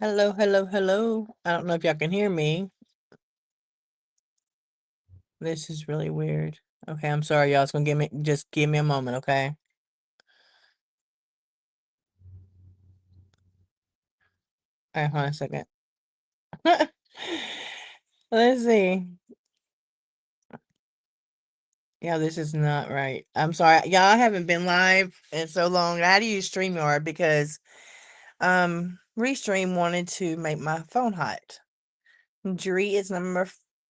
Hello, hello, hello. I don't know if y'all can hear me. This is really weird. Okay, I'm sorry, y'all. It's gonna just give me a moment, okay? All right, hold on a second. Let's see. Yeah, this is not right. I'm sorry, y'all. I haven't been live in so long. I had to use StreamYard because Restream wanted to make my phone hot. Dree is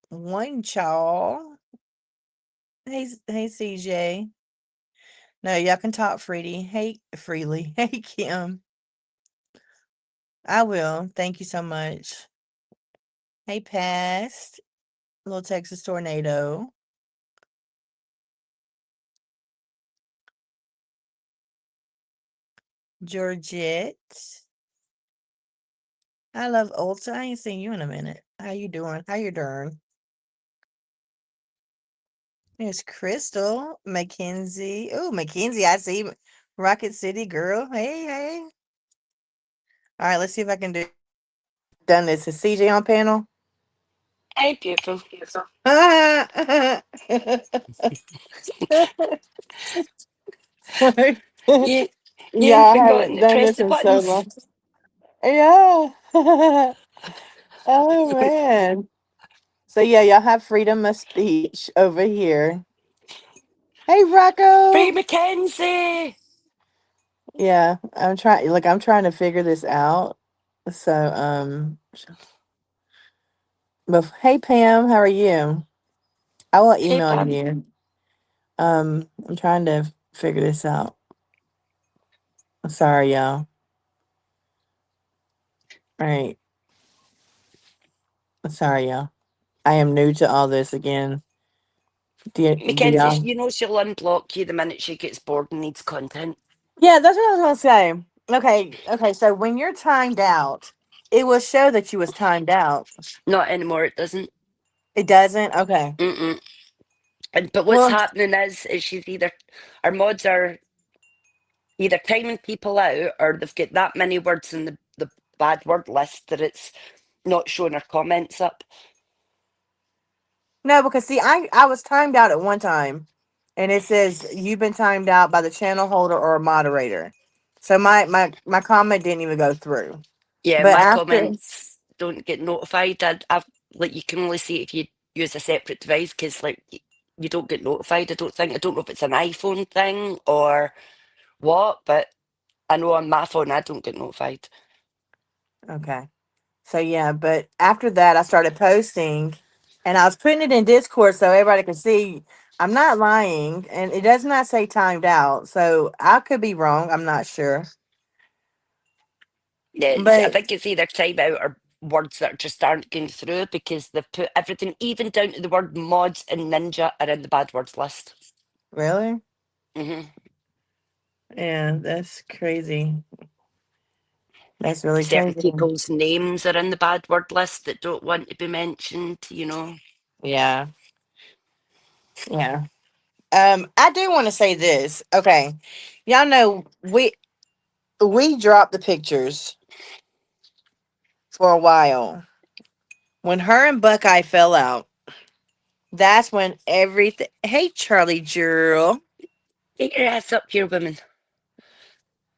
one, y'all. Hey, CJ. No, y'all can talk freely. Hey, Kim. I will. Thank you so much. Hey, Past. Little Texas Tornado. Georgette. I love Ulta. I ain't seen you in a minute. How you doing? How you doing? There's Crystal. Mackenzie. Oh, Mackenzie, I see. Rocket City girl. Hey, hey. All right, let's see if I can do done this. Is CJ on panel? Hey, beautiful. You Yeah, you've I forgotten haven't to done press this the in so buttons. long. Yeah. Oh man. So yeah, y'all have freedom of speech over here. Hey Free Rocco. Mackenzie. Yeah, I'm trying to figure this out. So but hey Pam, how are you? I will Hey, email Pam. you. I'm trying to figure this out. Sorry, y'all. All right. Sorry, y'all. I am new to all this again. Do Mackenzie, y'all? she'll unblock you the minute she gets bored and needs content. Yeah, that's what I was gonna say. Okay, so when you're timed out, it will show that you was timed out. Not anymore, it doesn't. It doesn't? Okay. Mm-mm. But what's Well, happening is she's either, our mods are either timing people out or they've got that many words in the bad word list that it's not showing her comments up. no, because see, I was timed out at one time, and it says you've been timed out by the channel holder or a moderator. So my comment didn't even go through. Yeah, But my after, comments don't get notified. I've like you can only see it if you use a separate device because you don't get notified. I don't think. I don't know if it's an iPhone thing or what, but I know on my phone I don't get notified. okay, so yeah, but after that, I started posting, and I was putting it in Discord so everybody could see. I'm not lying, and it does not say timed out, so I could be wrong. I'm not sure, Yeah, I but think it's either time out or words that just aren't going through because they've put everything, even down to the word mods and ninja, are in the bad words list. really, Hmm. yeah, that's crazy. That's really Certain crazy. people's names are in the bad word list that don't want to be mentioned. Yeah, yeah. I do want to say this. Okay, y'all know we dropped the pictures for a while. When her and Buckeye fell out, that's when everything. Hey, Charlie Girl. Get your ass up here, women.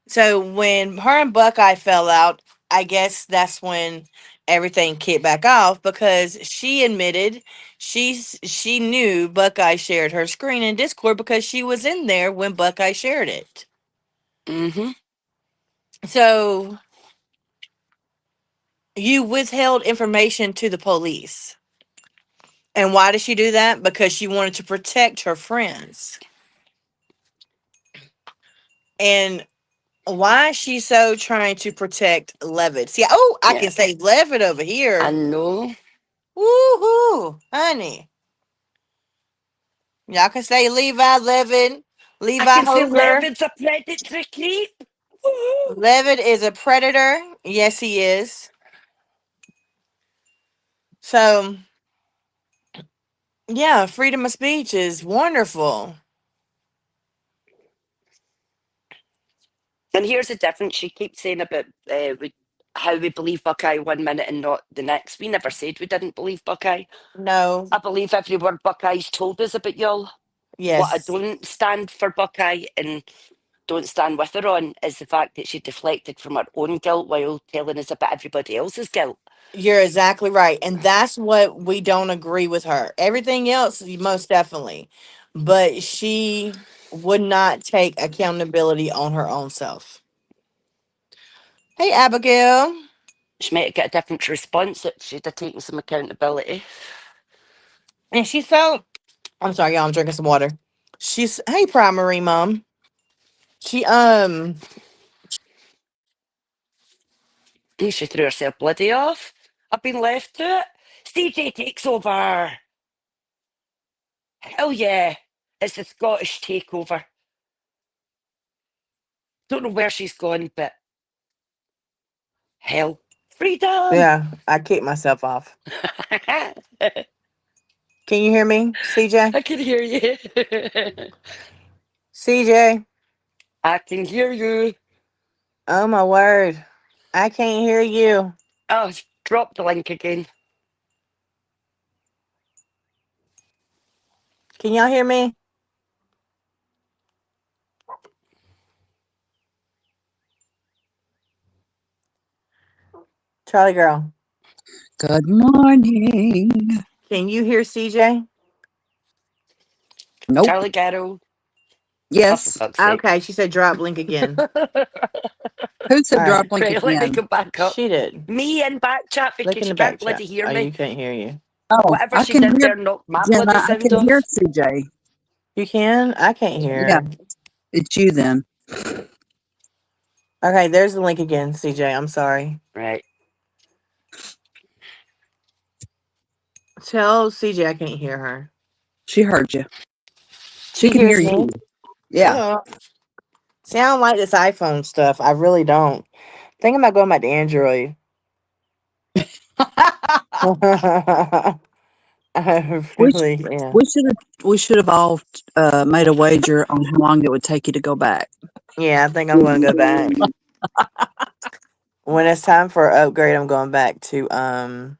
So when her and Buckeye fell out, I guess that's when everything kicked back off because she admitted she knew Buckeye shared her screen in Discord because she was in there when Buckeye shared it. Hmm. So you withheld information to the police. And why did she do that? Because she wanted to protect her friends. And why is she so trying to protect Levitt? See, oh, I Yeah, can say Levitt over I here. know. Woohoo, honey. Y'all can say Levi Levitt, I Levi can say Hoker. Levin's a predatory creep. Woo-hoo. Levitt is a predator. Yes, he is. So, yeah, freedom of speech is wonderful. And here's the difference. She keeps saying about how we believe Buckeye 1 minute and not the next. We never said we didn't believe Buckeye. No. I believe every word Buckeye's told us about y'all. What I Yes. don't stand for Buckeye and don't stand with her on is the fact that she deflected from her own guilt while telling us about everybody else's guilt. You're exactly right. And that's what we don't agree with her. Everything else, most definitely. But she would not take accountability on her own self. Hey, Abigail. She might get a different response if she'd have taken some accountability. And she's so, I'm sorry, y'all, I'm drinking some water. She's, hey, primary mom. She, And she threw herself bloody off. I've been left to it. CJ takes over. Hell yeah. It's the Scottish takeover. Don't know where she's gone, but hell. Freedom! yeah, I kicked myself off. Can you hear me, CJ? I can hear you. CJ? I can hear you. Oh, my word. I can't hear you. Oh, drop the link again. Can y'all hear me? Charlie girl, Good morning. can you hear CJ? Nope. Charlie Garrow. Oh, for Yes. fuck's sake. Okay, she said drop link again. Who said All drop right. link Right, let me again? go back up. She did. Me in back chat Look because in you the can't back bloody chat. hear Oh, me. you can't hear you. Oh, Whatever I she can did hear there knocked my Jenna. bloody I sound can hear off. CJ. You can? I can't Yeah, hear. it's you then. Okay, there's the link again, CJ. I'm sorry. Right. Tell CJ I can't hear her. She heard you. She She can hear hears me. you. Yeah. Oh. See, I don't like this iPhone stuff. I really don't. Think about going back to Android. I we sh- really, yeah. we should have all made a wager on how long it would take you to go back. Yeah, I think I'm going to go back. When it's time for an upgrade, I'm going back to, I'm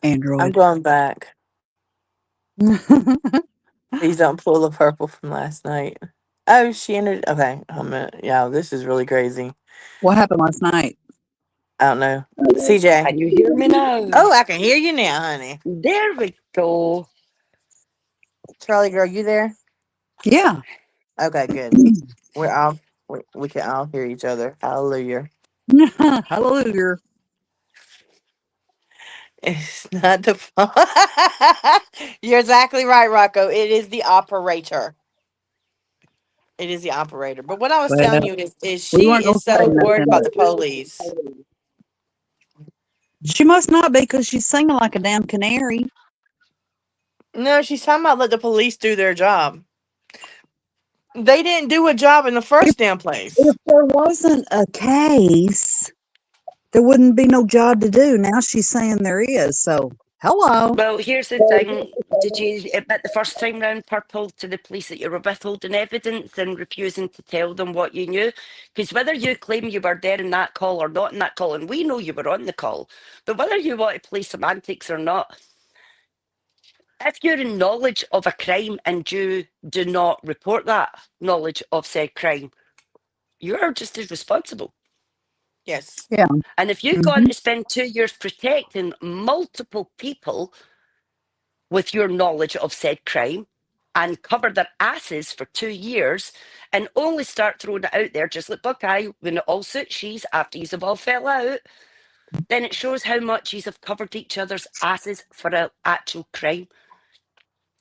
Android. going back. Please don't pull the purple from last night. Oh, she entered. Okay, yeah, this is really crazy. What happened last night? I don't know. CJ. Can you hear me now? Oh, I can hear you now, honey. There we go. Charlie girl, you there? Yeah. Okay, good. We're all we can all hear each other. Hallelujah. Hallelujah. It's not the phone. You're exactly right, Rocco. It is the operator. It is the operator. But what I was telling Well, you is we she weren't gonna is say so worried nothing, about but the police. she must not be because she's singing like a damn canary. No, she's talking about let the police do their job. They didn't do a job in the first damn place. If there wasn't a case, there wouldn't be no job to do. Now she's saying there is. So, hello. Well, here's the thing. Did you admit the first time round, Purple, to the police that you were withholding evidence and refusing to tell them what you knew? Because whether you claim you were there in that call or not in that call, and we know you were on the call, but whether you want to play semantics or not, if you're in knowledge of a crime and you do not report that knowledge of said crime, you're just as responsible. Yes. Yeah. And if you've gone Hmm. to spend 2 years protecting multiple people with your knowledge of said crime and cover their asses for 2 years and only start throwing it out there, just like Buckeye, when it all suits she's after you've all fell out, then it shows how much you have covered each other's asses for an actual crime.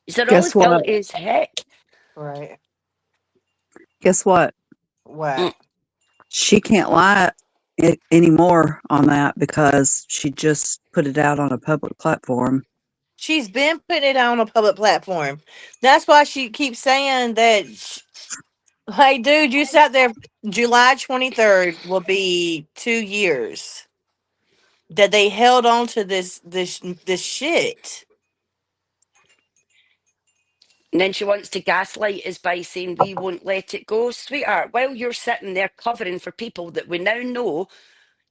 They're all as Guess what? guilty as heck. Right. Guess what? Mm. What? She can't lie anymore on that because she just put it out on a public platform. She's been putting it on a public platform. That's why she keeps saying that. Hey, dude, you sat there. July 23rd will be 2 years that they held on to this shit. And then she wants to gaslight us by saying we won't let it go. Sweetheart, while you're sitting there covering for people that we now know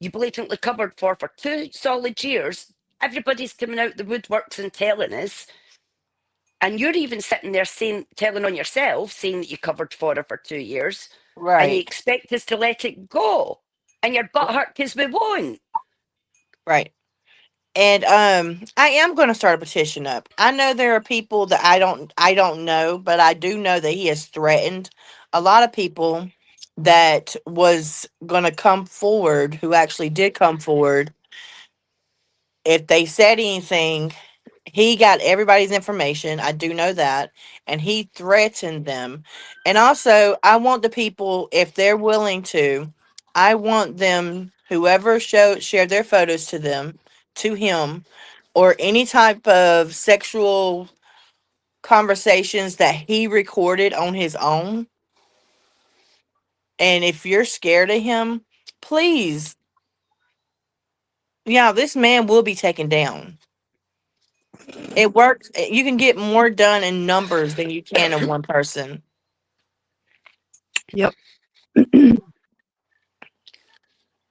you blatantly covered for 2 solid years, everybody's coming out the woodworks and telling us, and you're even sitting there saying, telling on yourself, saying that you covered for her for 2 years, and you Right. expect us to let it go. And you're butthurt because we won't. Right. And I am going to start a petition up. I know there are people that I don't know, but I do know that he has threatened a lot of people that was going to come forward, who actually did come forward. If they said anything, he got everybody's information. I do know that. And he threatened them. And also, I want the people, if they're willing to, I want them, whoever shared their photos to him, or any type of sexual conversations that he recorded on his own. And if you're scared of him, please, yeah, this man will be taken down. It works. You can get more done in numbers than you can in one person. Yep.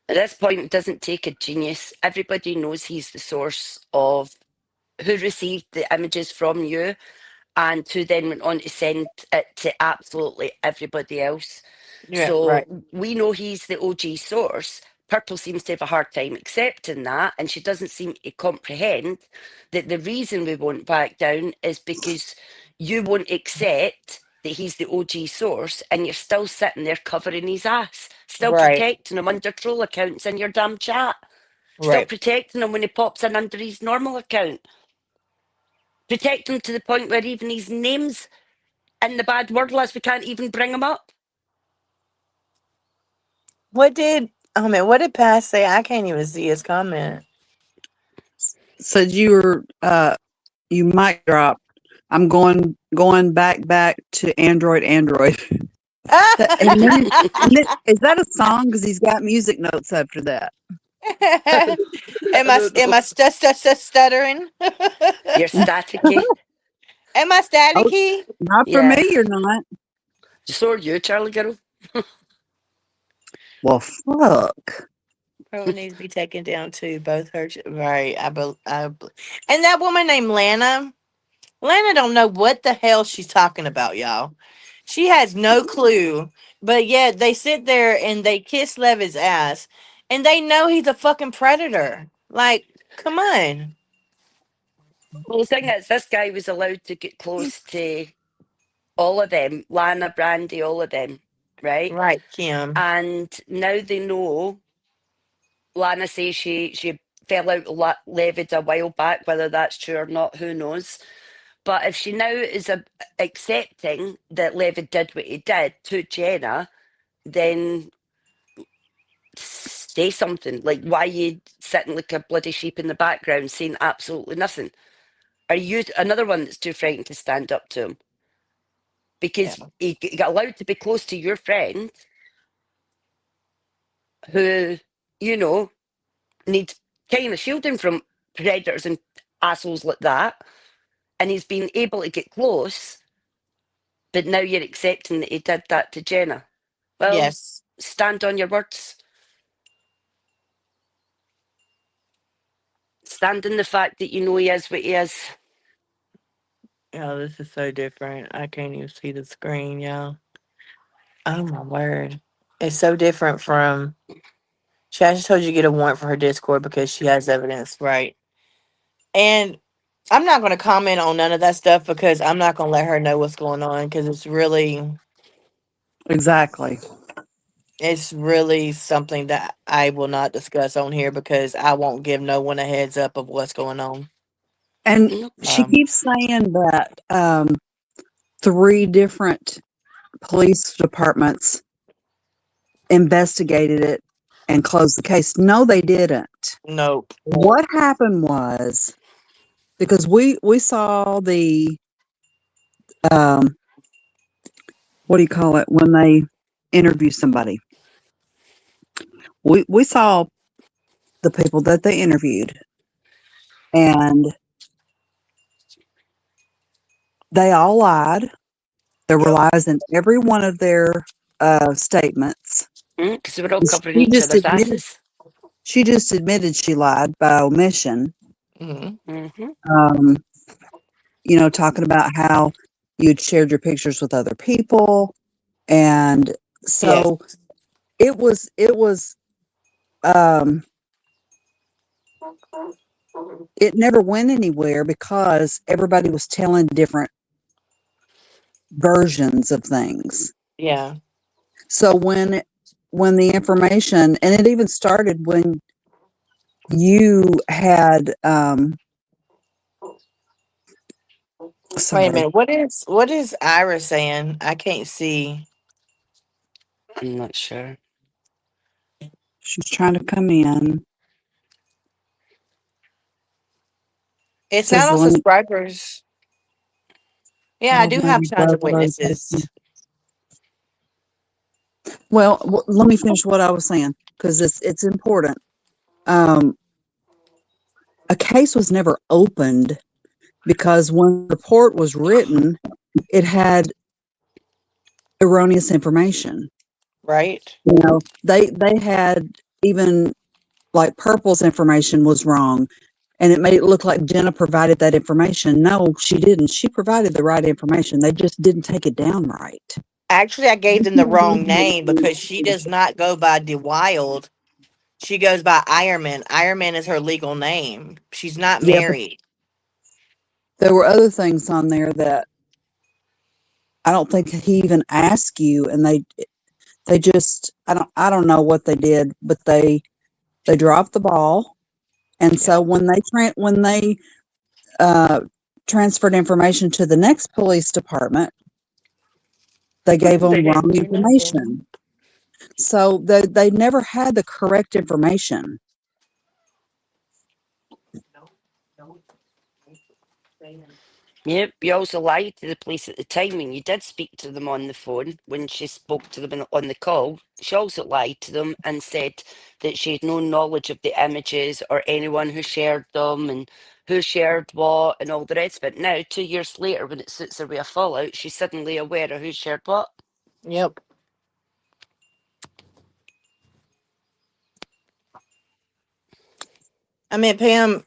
At this point, it doesn't take a genius. Everybody knows he's the source of who received the images from you and who then went on to send it to absolutely everybody else. Yeah, right, So we know he's the OG source. Purple seems to have a hard time accepting that, and she doesn't seem to comprehend that the reason we won't back down is because you won't accept that he's the OG source, and you're still sitting there covering his ass, still right, protecting him under troll accounts in your damn chat, still right. protecting him when he pops in under his normal account, protecting him to the point where even his name's in the bad word list, we can't even bring him up. What did what did Pat say? I can't even see his comment. Said you were you mic dropped. I'm going back to Android. Is that a song? Because he's got music notes after that. I don't Am know. I stuttering? You're staticky. Am I Oh, staticky? not for Yeah. me. You're not. So are you, Charlie Girl. Well, fuck. Probably needs to be taken down too. Both her, right? And that woman named Lana. Lana don't know what the hell she's talking about, y'all. She has no clue. But yet they sit there and they kiss Levi's ass, and they know he's a fucking predator. Like, come on, Well, the thing is, this guy was allowed to get close to all of them, Lana, Brandy, all of them, right? right, Kim? And now they know. Lana says she fell out of Levitt a while back. Whether that's true or not, who knows? But if she now is accepting that Levitt did what he did to Jenna, then say something. Like, why are you sitting like a bloody sheep in the background saying absolutely nothing? Are you another one that's too frightened to stand up to him? Yeah, Because he got allowed to be close to your friend who, you know, needs kind of shielding from predators and assholes like that. And he's been able to get close, but now you're accepting that he did that to Jenna. Well, yes. stand on your words. Stand in the fact that you know he is what he is. Oh, this is so different. I can't even see the screen, y'all. Oh my word, it's so different from. She actually told you to get a warrant for her Discord because she has evidence, right? And I'm not going to comment on none of that stuff because I'm not going to let her know what's going on because Exactly. it's really something that I will not discuss on here because I won't give no one a heads up of what's going on. And Nope. she keeps saying that 3 different police departments investigated it and closed the case. No, they didn't. Nope. What happened was because we saw the what do you call it when they interview somebody? We saw the people that they interviewed, and They all lied. There were Yep. lies in every one of their statements. Because we're all And covering each other's asses. she just admitted she lied by omission. Hmm. Mm-hmm. You know, talking about how you'd shared your pictures with other people. And Yes. so it was it never went anywhere because everybody was telling different versions of things. Yeah. So when the information, and it even started when you had Wait a sorry, minute. What is Ira saying? I can't see. I'm not sure. she's trying to come in. It's not Says the on link. subscribers. Yeah, I Oh, do have maybe tons of Barbara. witnesses. Well, let me finish what I was saying because it's important. Um, a case was never opened because when the report was written, it had erroneous information. Right? You know, they had even like Purple's information was wrong, and it made it look like Jenna provided that information. No, she didn't. She provided the right information. They just didn't take it down right. Actually, I gave them the wrong name because she does not go by DeWild. She goes by Ironman. Ironman is her legal name. She's not Yeah, but married. there were other things on there that I don't think he even asked you, and they just I don't know what they did, but they dropped the ball. And Yeah. so when they uh, transferred information to the next police department, they gave They them wrong didn't do nothing. information. So they never had the correct information. Yep, you also lied to the police at the time when you did speak to them on the phone. When she spoke to them on the call, she also lied to them and said that she had no knowledge of the images or anyone who shared them and who shared what and all the rest of it. Now, 2 years later, when it suits her with a fallout, she's suddenly aware of who shared what. Yep. I mean, Pam,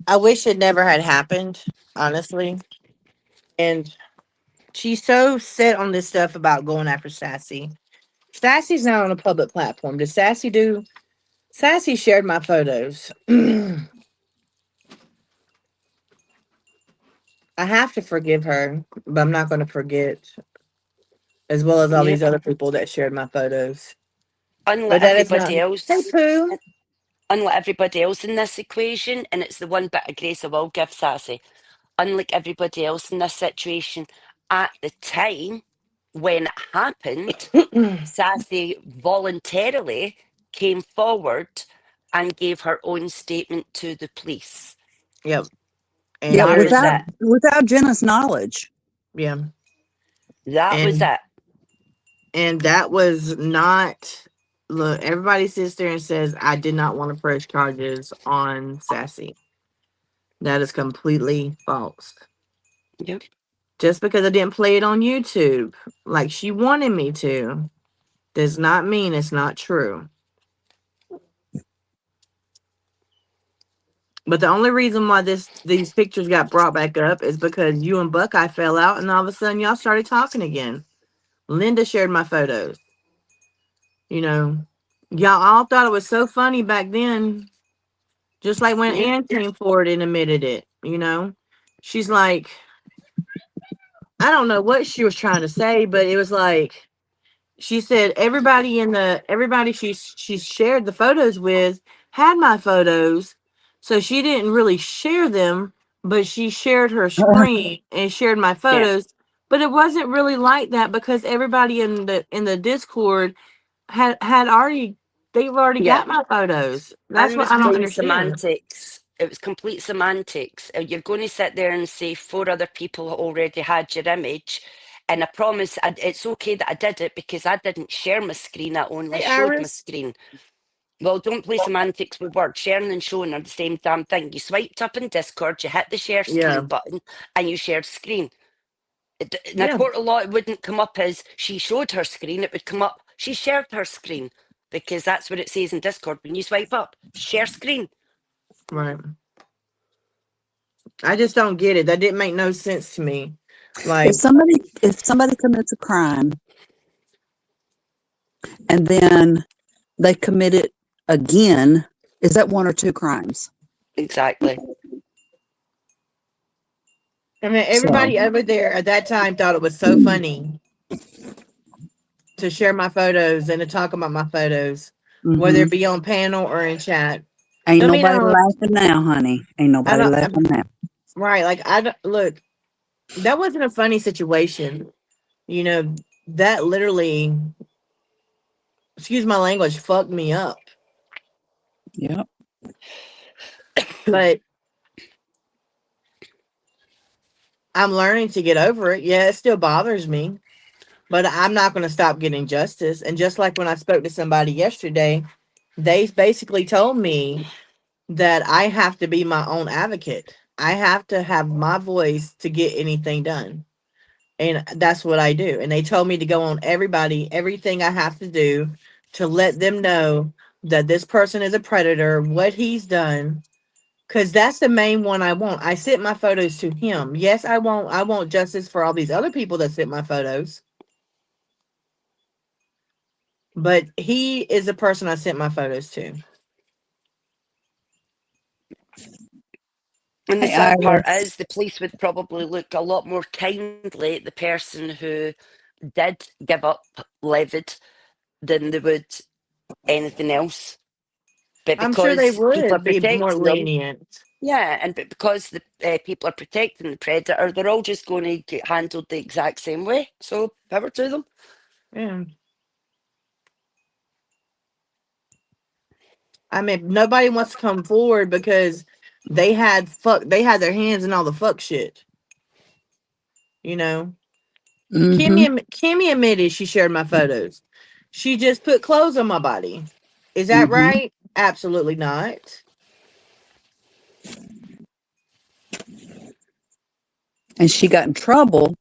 I wish it never had happened, honestly. And she's so set on this stuff about going after Sassy. Sassy's not on a public platform. Did Sassy do? Sassy shared my photos. I have to forgive her, but I'm not going to forget, as well as all Yep. these other people that shared my photos. But Unlike that is not. everybody Hey, else, Pooh. unlike everybody else in this equation, and it's the one bit of grace I will give Sassy. Unlike everybody else in this situation, at the time when it happened, Sassy voluntarily came forward and gave her own statement to the police. Yep. And Yeah, That was there's it. without Jenna's knowledge. yeah, That was and it. that was not. Look, everybody sits there and says I did not want to press charges on Sassy. That is completely false. Yep. Just because I didn't play it on YouTube like she wanted me to, does not mean it's not true. But the only reason why these pictures got brought back up is because you and Buckeye fell out, and all of a sudden y'all started talking again. Linda shared my photos. You know, y'all all thought it was so funny back then, just like when Yep. Ann came forward and admitted it. She's like, I don't know what she was trying to say, but it was like she said everybody she shared the photos with had my photos, so she didn't really share them, but she shared her screen and shared my Yeah. photos. But it wasn't really like that because everybody in the Discord had already they've already Yeah. got my photos. And That's it what was I don't plain understand. semantics. It was complete semantics. You're going to sit there and say four other people already had your image. And I promise it's okay that I did it because I didn't share my screen. I only Hey, showed my Iris. screen. Well, don't play semantics with words. Sharing and showing are the same damn thing. You swiped up in Discord, you hit the share Yeah. screen button, and you shared screen. In a Yeah. court of law, it wouldn't come up as she showed her screen. It would come up, she shared her screen, because that's what it says in Discord. When you swipe up, share screen. Right. I just don't get it. That didn't make no sense to me. Like, If somebody commits a crime and then they commit it again, is that one or two crimes? Exactly. I mean, So, everybody over there at that time thought it was so funny to share my photos and to talk about my photos, whether mhm. it be on panel or in chat. Ain't I mean, nobody laughing now, honey. Ain't I nobody don't, laughing now. right. Like, I don't, look, that wasn't a funny situation. You know, that literally, excuse my language, fucked me up. Yep. But I'm learning to get over it. Yeah, it still bothers me, but I'm not going to stop getting justice. And just like when I spoke to somebody yesterday, they basically told me that I have to be my own advocate. I have to have my voice to get anything done. And that's what I do. And they told me to go on everything I have to do to let them know that this person is a predator, what he's done. Cause that's the main one I want. I sent my photos to him. Yes, I want justice for all these other people that sent my photos. But he is the person I sent my photos to. And the Hey, sad Ira. part is the police would probably look a lot more kindly at the person who did give up Levitt than they would anything else. But I'm sure they because people are would be more protecting them, lenient. yeah, and but because the people are protecting the predator, they're all just going to get handled the exact same way. So power to them. Yeah. I mean, nobody wants to come forward because they had their hands in all the fuck shit. You know, Mm-hmm. Kimmy admitted she shared my photos. She just put clothes on my body. Is that Mm-hmm. right? Absolutely not. And she got in trouble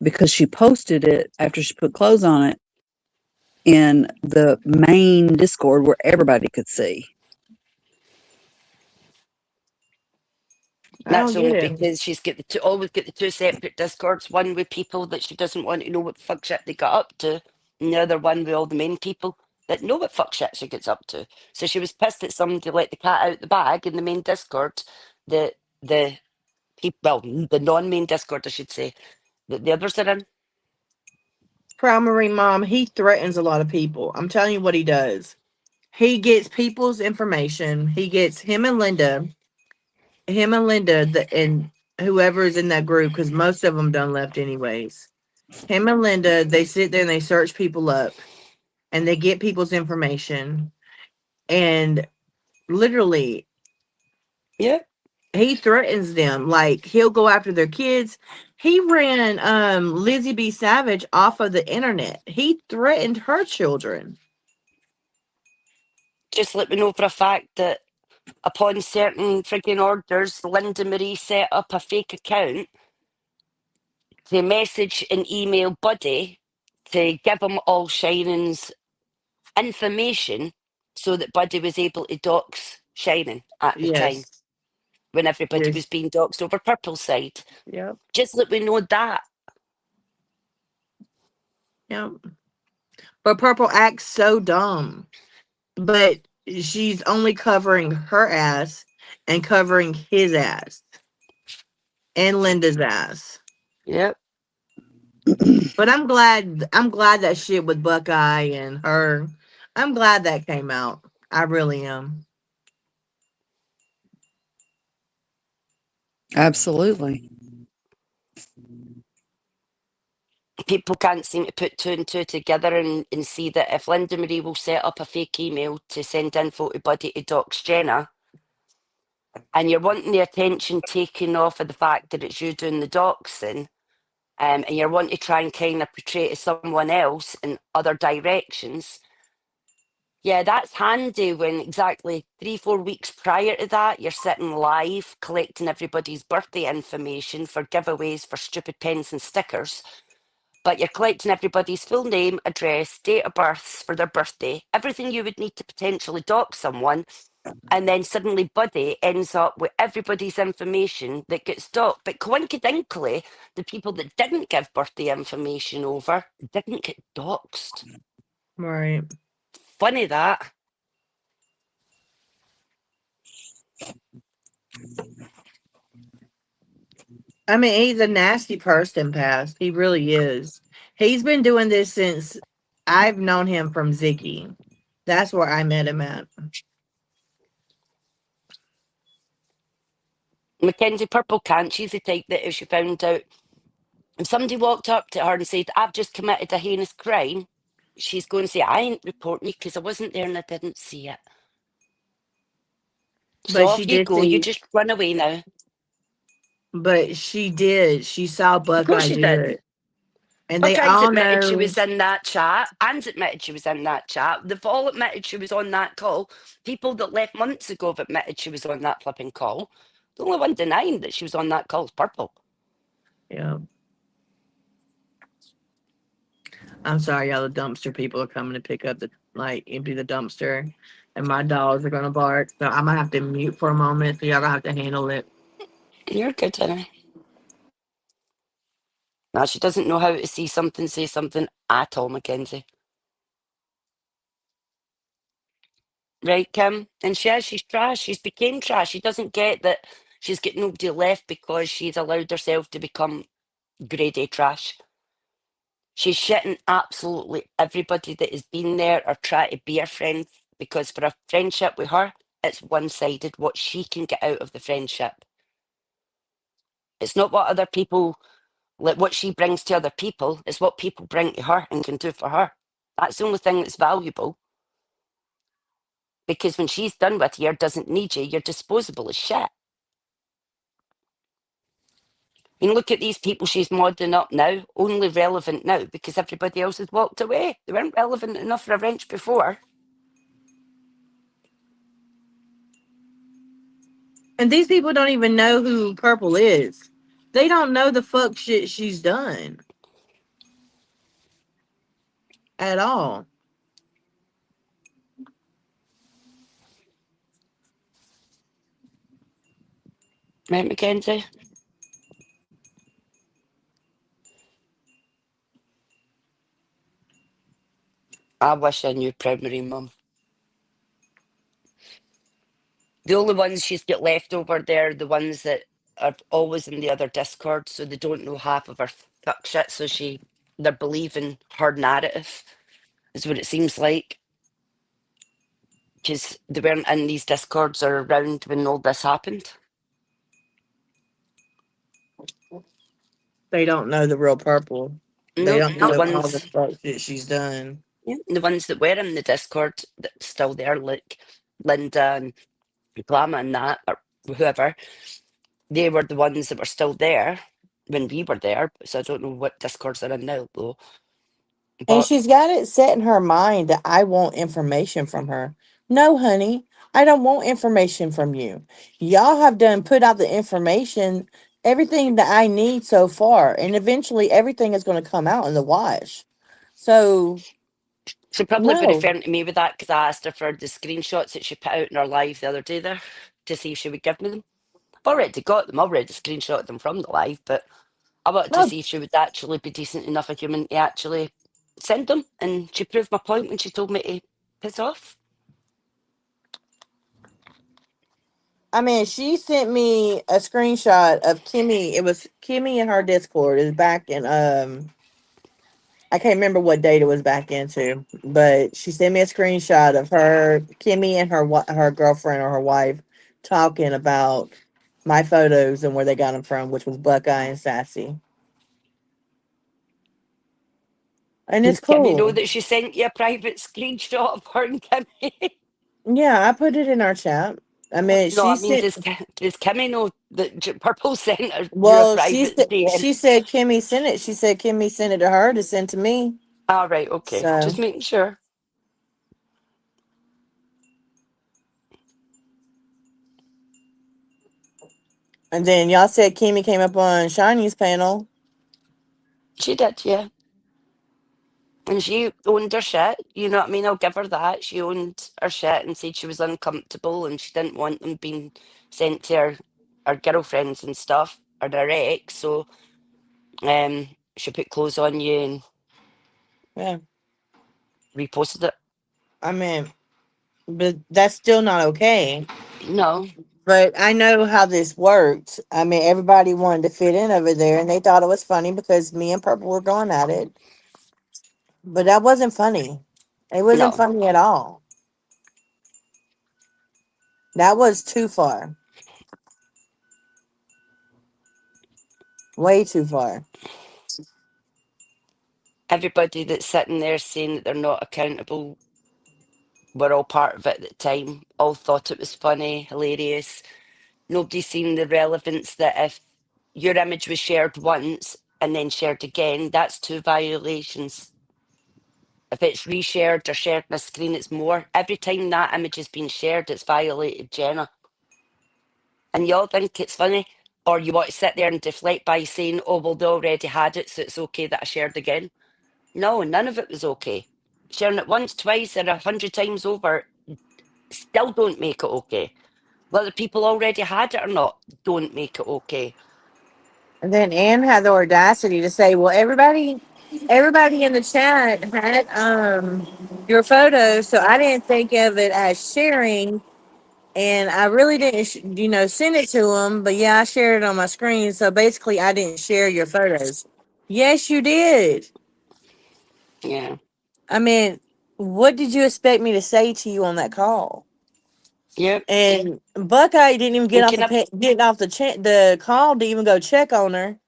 because she posted it after she put clothes on it in the main Discord where everybody could see. I don't That's get only it. because she's got always got the two separate discords. One with people that she doesn't want to know what fuck shit they got up to, and the other one with all the main people that know what fuck shit she gets up to. So she was pissed at somebody let the cat out the bag in the main Discord. The people, well, the non-main Discord, I should say, that the others are in. Primary mom, he threatens a lot of people. I'm telling you what he does. He gets people's information. He gets him and Linda, and whoever is in that group, because most of them done left anyways. Him and Linda, they sit there and they search people up, and they get people's information, and literally, Yeah, he threatens them. Like, he'll go after their kids. He ran Lizzie B. Savage off of the internet. He threatened her children. just let me know for a fact that upon certain frigging orders, Linda Marie set up a fake account to message and email Buddy to give him all Shining's information so that Buddy was able to dox Shining at the time Yes. when everybody was Yes. being doxed over Purple Side. Yep. Just let me know that. Yep. But Purple acts so dumb. But she's only covering her ass and covering his ass and Linda's ass. Yep. But I'm glad that shit with Buckeye and her. I'm glad that came out. I really am. Absolutely. People can't seem to put two and two together and see that if Linda Marie will set up a fake email to send info to Buddy to dox Jenna, and you're wanting the attention taken off of the fact that it's you doing the doxing, and you're wanting to try and kind of portray it as someone else in other directions, Yeah, that's handy when exactly 3-4 weeks prior to that, you're sitting live collecting everybody's birthday information for giveaways for stupid pens and stickers. But you're collecting everybody's full name, address, date of births for their birthday, everything you would need to potentially dox someone. And then suddenly Buddy ends up with everybody's information that gets docked. But coincidentally, the people that didn't give birthday information over didn't get doxed. Right. Funny that. I mean, he's a nasty person, past. He really is. He's been doing this since I've known him from Ziggy. That's where I met him at. Mackenzie Purple can't. She's the type that if she found out, if somebody walked up to her and said, I've just committed a heinous crime, she's going to say, I ain't reporting you because I wasn't there and I didn't see it. So But off she you did go. You see, just run away now. but she did. She saw Of course Buckeye she do did. it. And they Buckeye's all admitted she know. was in that chat. Anne's admitted she was in that chat. They've all admitted she was on that call. People that left months ago have admitted she was on that flipping call. The only one denying that she was on that call is Purple. Yeah. I'm sorry, y'all. The dumpster people are coming to pick up empty the dumpster. And my dogs are going to bark. So I'm going to have to mute for a moment. So y'all going to have to handle it. You're good, Jenna. Now, she doesn't know how to say something at all, Mackenzie. Right, Kim? And she's trash. She's became trash. She doesn't get that she's got nobody left because she's allowed herself to become grade A trash. She's shitting absolutely everybody that has been there or tried to be her friend because for a friendship with her, it's one-sided what she can get out of the friendship. It's not what other people, like what she brings to other people, it's what people bring to her and can do for her. That's the only thing that's valuable. Because when she's done with you or doesn't need you, you're disposable as shit. I mean, look at these people she's modding up now, only relevant now because everybody else has walked away. They weren't relevant enough for a wrench before. And these people don't even know who Purple is. They don't know the fuck shit she's done at all. Right, Mackenzie? I wish I knew primary mum. The only ones she's got left over there are the ones that are always in the other Discord, so they don't know half of her fuck shit, so they're believing her narrative, is what it seems like. Because they weren't in these Discords or around when all this happened. They don't know the real Purple. They Nope, don't the know all the ones fuck shit she's done. yeah, the ones that were in the Discord that's still there, like Linda and Glama and that, or whoever, they were the ones that were still there when we were there. So I don't know what Discords they're in now, though. And But she's got it set in her mind that I want information from her. No, honey, I don't want information from you. Y'all have done put out the information, everything that I need so far, and eventually everything is going to come out in the wash. So, she'll probably be no. referring to me with that because I asked her for the screenshots that she put out in her live the other day there to see if she would give me them. I've already got them, I've already screenshot them from the live, but I wanted to No, see if she would actually be decent enough a human to actually send them. And she proved my point when she told me to piss off. I mean, she sent me a screenshot of Kimmy. It was Kimmy in her Discord. It was back in I can't remember what date it was back into, but she sent me a screenshot of her, Kimmy, and her girlfriend or her wife talking about my photos and where they got them from, which was Buckeye and Sassy, and it's Does Kimmy know cool. that she sent you a private screenshot of her and Kimmy? Yeah, I put it in our chat. I mean, No, she I mean, sent. does Kimmy know that Purple sent her you a Well, private DM? she said Kimmy sent it. She said Kimmy sent it to her to send to me. All right, okay. So Just making sure. And then y'all said Kimmy came up on Shiny's panel. She did, yeah. And she owned her shit. You know what I mean? I'll give her that. She owned her shit and said she was uncomfortable and she didn't want them being sent to her girlfriends and stuff or her ex. So she put clothes on you and Yeah. reposted it. I mean, but that's still not okay. No, But I know how this worked. I mean, everybody wanted to fit in over there, and they thought it was funny because me and Purple were going at it. But that wasn't funny. It wasn't no. funny at all. That was too far. Way too far. Everybody that's sitting there saying that they're not accountable were all part of it at the time, all thought it was funny, hilarious. Nobody's seen the relevance that if your image was shared once and then shared again, that's two violations. If it's reshared or shared on a screen, it's more. Every time that image has been shared, it's violated Jenna. And y'all think it's funny? Or you want to sit there and deflect by saying, oh, well, they already had it, so it's okay that I shared again. No, none of it was okay. Sharing it once, twice, or 100 times over still don't make it okay. Whether people already had it or not, don't make it okay. And then Anne had the audacity to say, "Well, everybody in the chat had your photo, so I didn't think of it as sharing, and I really didn't, send it to them. But yeah, I shared it on my screen. So basically, I didn't share your photos. Yes, you did. Yeah. I mean, what did you expect me to say to you on that call?" Yep. And Buckeye didn't even get And off can I, the call to even go check on her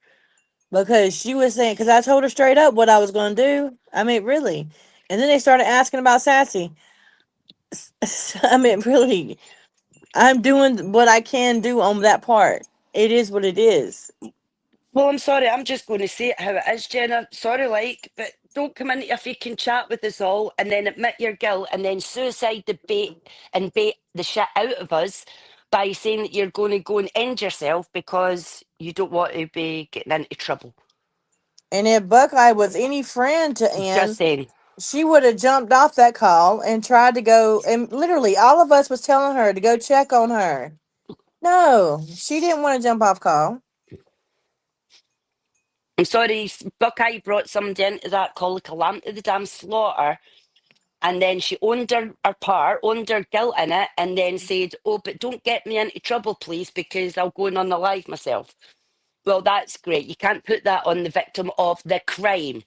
because she was saying, because I told her straight up what I was going to do. I mean, really. And then they started asking about Sassy. I mean, really, I'm doing what I can do on that part. It is what it is. well, I'm sorry, I'm just going to say it how it is, Jenna. Sorry, but don't come into a fucking chat with us all and then admit your guilt and then suicide debate and bait the shit out of us by saying that you're going to go and end yourself because you don't want to be getting into trouble. And if Buckeye was any friend to Just Ann, saying. she would have jumped off that call and tried to go. And literally, all of us was telling her to go check on her. No, she didn't want to jump off call. I'm sorry, Buckeye brought somebody into that call like a lamb to the damn slaughter. And then she owned her part, owned her guilt in it, and then said, oh, but don't get me into trouble, please, because I'll go in on the live myself. Well, that's great. You can't put that on the victim of the crime.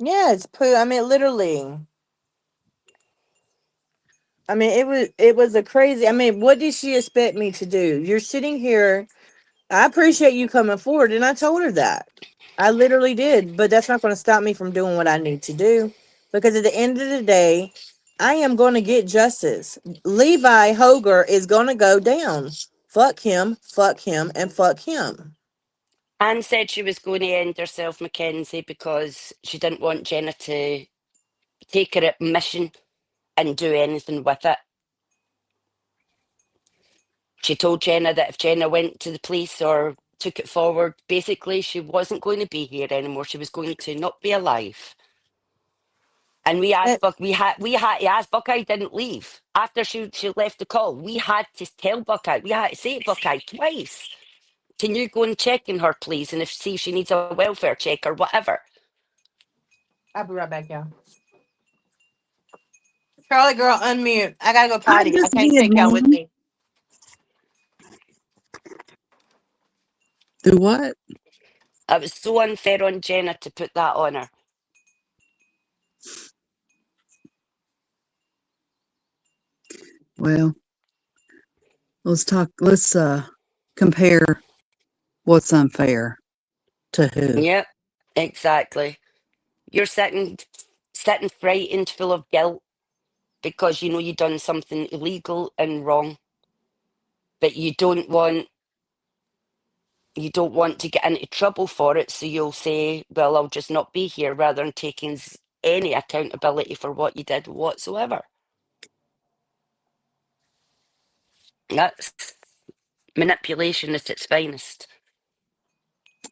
Yeah, it's poo. I mean, literally. I mean, it was a crazy. I mean, what did she expect me to do? You're sitting here. I appreciate you coming forward, and I told her that. I literally did, but that's not going to stop me from doing what I need to do, because at the end of the day, I am going to get justice. Levi Hoger is going to go down. Fuck him, and fuck him. Anne said she was going to end herself, Mackenzie, because she didn't want Jenna to take her admission and do anything with it. She told Jenna that if Jenna went to the police or took it forward, basically she wasn't going to be here anymore. She was going to not be alive. And we And, asked we had to ask Buckeye didn't leave after she left the call. We had to tell Buckeye, we had to say it Buckeye twice. Can you go and check on her, please? And see if she needs a welfare check or whatever. I'll be right back, y'all. Charlie girl, unmute. I gotta go I potty. I just can't did, take y'all with Mom. me. Do what? It was so unfair on Jenna to put that on her. Well, let's compare what's unfair to who. Yep, exactly. You're sitting frightened, full of guilt because you know you've done something illegal and wrong, but you don't want to get into trouble for it, so you'll say, well, I'll just not be here rather than taking any accountability for what you did whatsoever. That's Manipulation at its finest.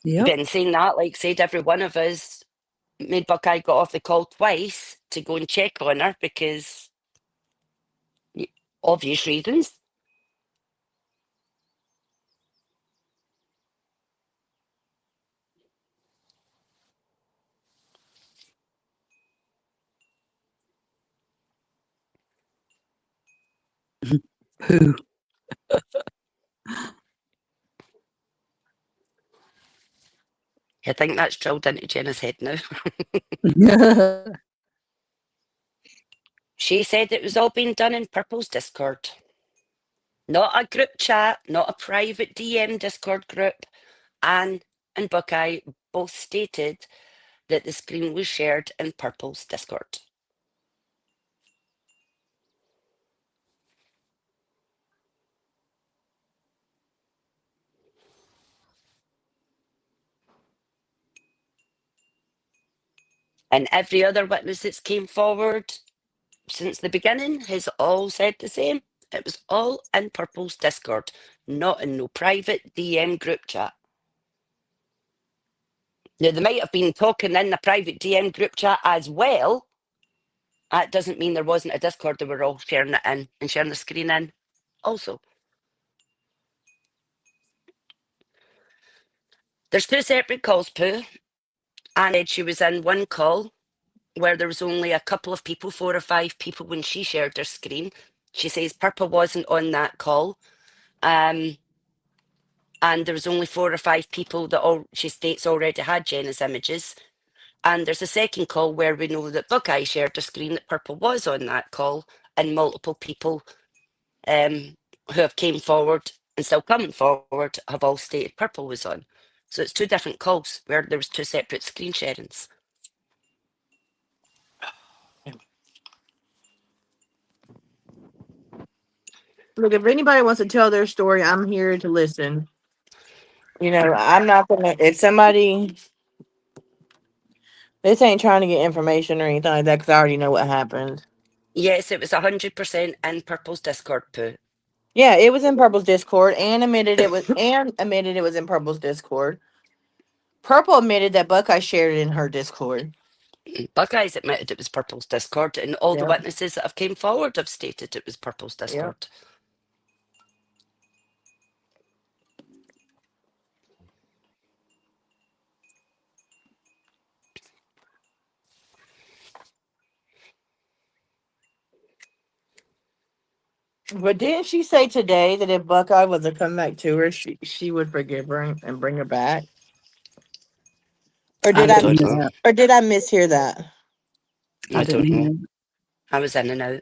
Yep. But in saying that, like said, every one of us made Buckeye got off the call twice to go and check on her because obvious reasons. Pooh. I think that's drilled into Jenna's head now. She said it was all being done in Purple's Discord. Not a group chat, not a private DM Discord group. Anne and Buckeye both stated that the screen was shared in Purple's Discord. And every other witness that's came forward since the beginning has all said the same. It was all in Purple's Discord, not in no private DM group chat. Now, they might have been talking in the private DM group chat as well. That doesn't mean there wasn't a Discord that we're all sharing it in and sharing the screen in also. There's two separate calls, Pooh. Anne said she was in one call where there was only a couple of people, 4 or 5 people, when she shared her screen. She says Purple wasn't on that call. And there was only 4 or 5 people that all she states already had Jenna's images. And there's a second call where we know that Buckeye shared a screen that Purple was on that call, and multiple people who have came forward and still coming forward have all stated Purple was on. So it's 2 different calls where there was 2 separate screen sharings. Look, if anybody wants to tell their story, I'm here to listen. You know, I'm not gonna. If somebody, this ain't trying to get information or anything like that, because I already know what happened. Yes, it was 100% in Purple's Discord, Pooh. Yeah, it was in Purple's Discord, and admitted it was, and admitted it was in Purple's Discord. Purple admitted that Buckeye shared it in her Discord. Buckeyes admitted it was Purple's Discord, and all the Yep. witnesses that have came forward have stated it was Purple's Discord. But didn't she say today that if Buckeye was to come back to her, she would forgive her and bring her back? Or I did I, didn't hear know. that. or did I mishear that? I didn't don't hear know. that. I was in and out.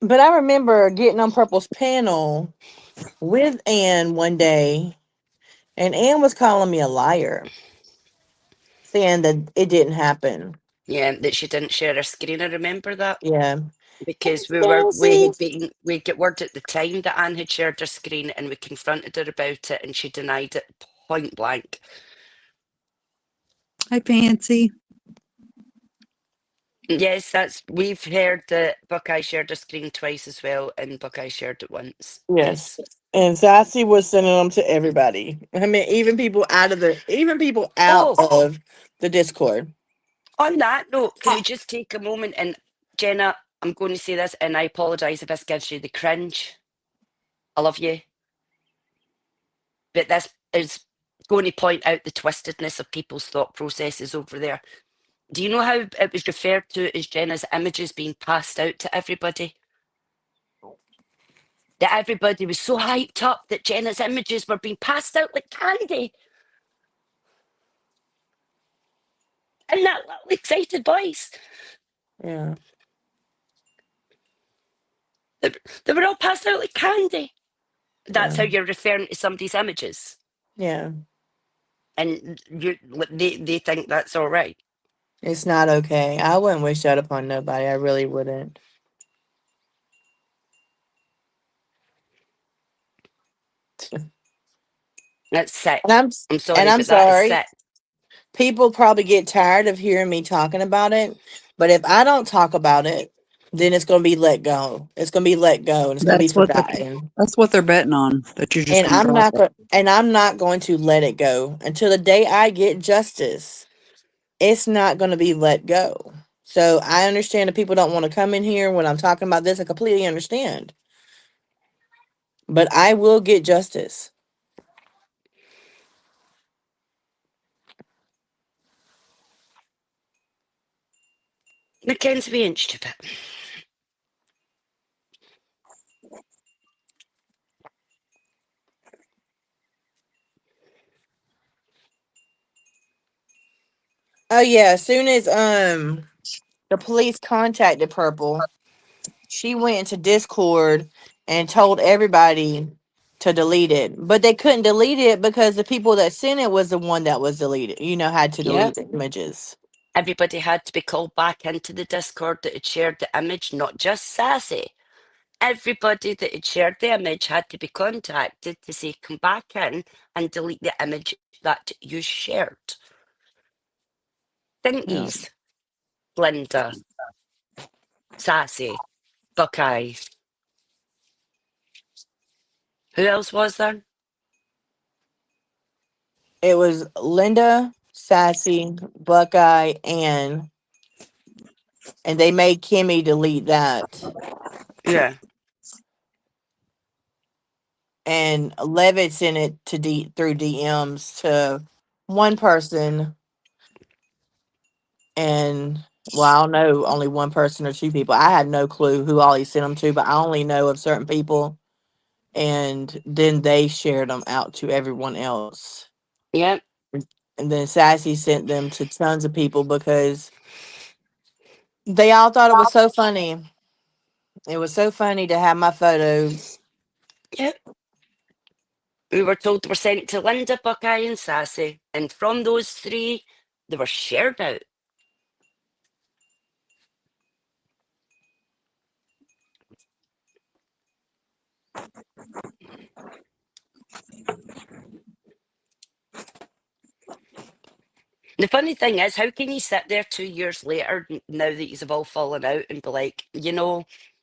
But I remember getting on Purple's panel with Anne one day, and Anne was calling me a liar, saying that it didn't happen. Yeah, that she didn't share her screen. I remember that Yeah. because Conspiracy. we get word at the time that Anne had shared her screen, and we confronted her about it, and she denied it point blank. Hi, Fancy. Yes, we've heard that Buckeye shared her screen twice as well, and Buckeye shared it once. Yes. And Sassy was sending them to everybody. I mean, even people out of the Discord. On that note, can we just take a moment, and Jenna, I'm going to say this, and I apologise if this gives you the cringe. I love you. But this is going to point out the twistedness of people's thought processes over there. Do you know how it was referred to as Jenna's images being passed out to everybody? That everybody was so hyped up that Jenna's images were being passed out like candy. And that little excited voice. Yeah. They were all passed out like candy. That's how Yeah. you're referring to somebody's images. Yeah. And they think that's all right. It's not okay. I wouldn't wish that upon nobody. I really wouldn't. That's sick. And I'm sorry, I'm but that is sorry. sick. People probably get tired of hearing me talking about it, but if I don't talk about it, then it's going to be let go. It's going to be let go, and it's going to be That's what the forgotten. that's what they're betting on, that you're just And gonna I'm drop not it. going. And I'm not going to let it go until the day I get justice. It's not going to be let go. So I understand that people don't want to come in here when I'm talking about this. I completely understand. But I will get justice. Mackenzie's being stupid. Oh yeah, as soon as the police contacted Purple, she went into Discord and told everybody to delete it. But they couldn't delete it because the people that sent it was the one that was deleted. Had to Yeah. delete the images. Everybody had to be called back into the Discord that had shared the image, not just Sassy. Everybody that had shared the image had to be contacted to say, come back in and delete the image that you shared. Didn't Yeah. ease? Linda, Sassy, Buckeye. Who else was there? It was Linda, Sassy, Buckeye, and they made Kimmy delete that. Yeah. And Levitt sent it to through DMs to one person, and well, I don't know, only one person or two people. I had no clue who all he sent them to, but I only know of certain people, and then they shared them out to everyone else. Yeah. And then Sassy sent them to tons of people because they all thought it was so funny. It was so funny to have my photos. Yeah. We were told they were sent to Linda, Buckeye, and Sassy. And from those three, they were shared out. The funny thing is, how can you sit there 2 years later, now that you've all fallen out, and be like,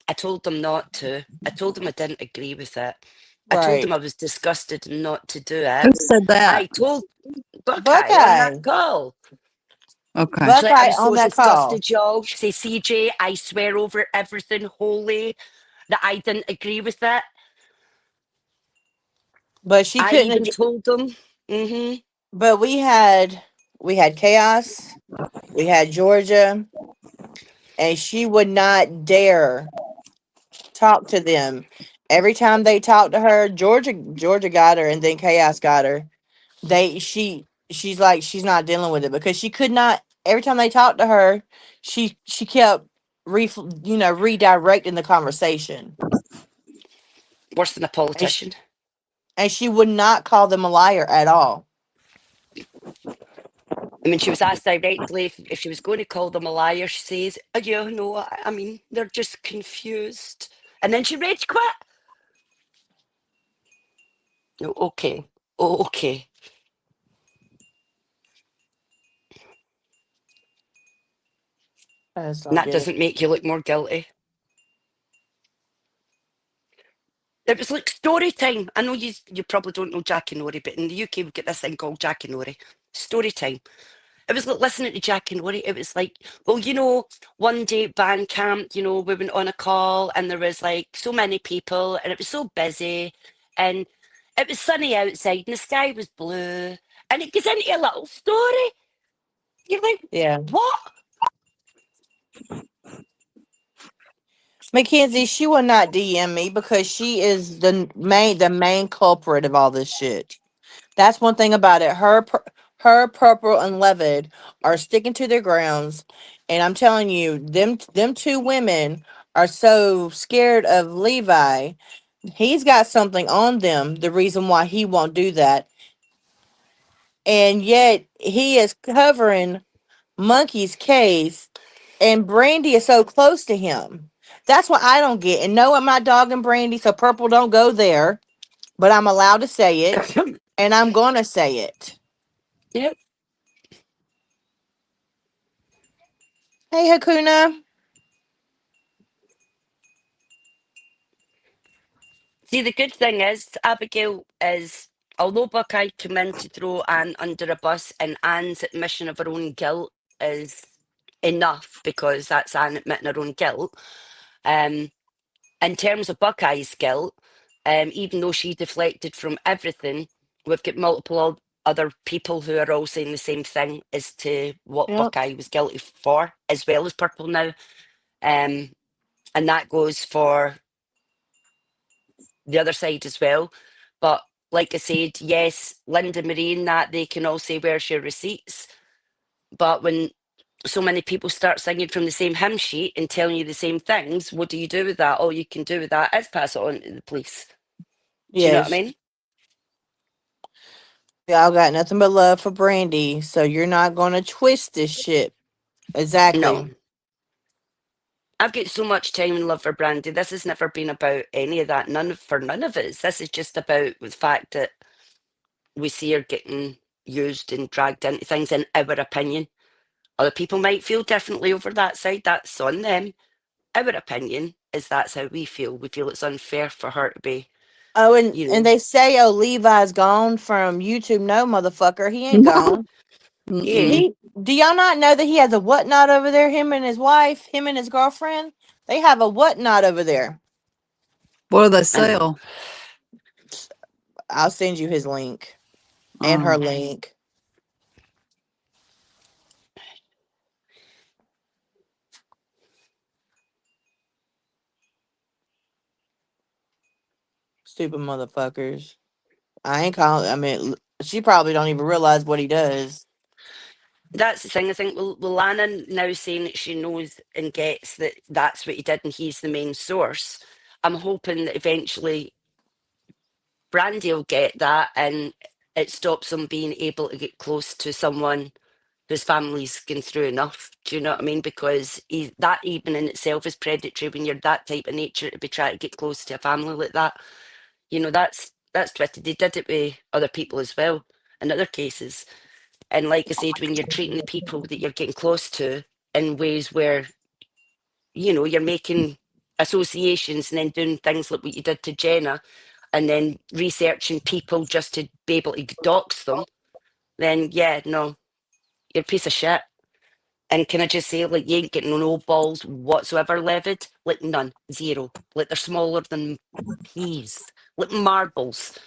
I told them not to. I told them I didn't agree with it. I told them Right. I was disgusted not to do it. Who said that? I told Buckeye on that Buckeye. call. Okay. She's like, I Buckeye was on so that call. disgusted, y'all. She said, CJ, I swear over everything holy that I didn't agree with it. But she I couldn't even have, told them. Mm-hmm. but we had Chaos, we had Georgia, and she would not dare talk to them. Every time they talked to her, Georgia got her, and then Chaos got her. She's like, she's not dealing with it because she could not. Every time they talked to her, she kept redirecting the conversation, Worse than a and she, politician. and she would not call them a liar at all. I mean, she was asked directly if she was going to call them a liar. She says, yeah, no, I mean, they're just confused. And then she rage quit. No, okay. Oh, okay. That's And not that good. doesn't make you look more guilty. It was like story time. I know you probably don't know Jackanory, but in the UK we've got this thing called Jackanory. Story time. It was like listening to Jackanory. It was like, well, one day at band camp, we went on a call and there was like so many people and it was so busy and it was sunny outside and the sky was blue and it gets into a little story. You're like, Yeah. what? Mackenzie, she will not DM me because she is the main culprit of all this shit. That's one thing about it. Her Purple and Levitt are sticking to their grounds, and I'm telling you, them two women are so scared of Levi. He's got something on them. The reason why he won't do that, and yet he is covering Monkey's case, and Brandy is so close to him. That's what I don't get. And no, I'm not dogging Brandy, so Purple don't go there. But I'm allowed to say it, and I'm gonna say it. Yep. Hey, Hakuna. See, the good thing is, Abigail, is although Buckeye came in to throw Anne under a bus, and Anne's admission of her own guilt is enough because that's Anne admitting her own guilt. In terms of Buckeye's guilt, even though she deflected from everything, we've got multiple other people who are all saying the same thing as to what Yep. Buckeye was guilty for, as well as Purple now. And that goes for the other side as well. But like I said, yes, Linda Marie and that, they can all say, where's your receipts? But when so many people start singing from the same hymn sheet and telling you the same things, what do you do with that? All you can do with that is pass it on to the police. Do you know what I Yes. mean? Y'all got nothing but love for Brandy, so you're not gonna twist this shit. Exactly. No. I've got so much time and love for Brandy. This has never been about any of that. None of us. This is just about the fact that we see her getting used and dragged into things, in our opinion. Other people might feel differently over that side. That's on them. Our opinion is that's how we feel. We feel it's unfair for her to be, Oh, and you and know. they say, oh, Levi's gone from YouTube. No, motherfucker, he ain't gone. Yeah. Mm-mm. Do y'all not know that he has a whatnot over there? Him and his wife, him and his girlfriend, they have a whatnot over there. What do they I know. sell? I'll send you his link and her Oh. link. Stupid motherfuckers. I ain't calling. I mean, she probably don't even realize what he does. That's the thing. I think with Lana now saying that she knows and gets that that's what he did and he's the main source, I'm hoping that eventually Brandy will get that and it stops him being able to get close to someone whose family's gone through enough. Do you know what I mean? Because that even in itself is predatory when you're that type of nature to be trying to get close to a family like that. You know, that's twisted. They did it with other people as well in other cases. And like I said, when you're treating the people that you're getting close to in ways where, you know, you're making associations and then doing things like what you did to Jenna and then researching people just to be able to dox them, then yeah, no, you're a piece of shit. And can I just say, like, you ain't getting no balls whatsoever levied? Like, none. Zero. Like, they're smaller than peas. Like marbles.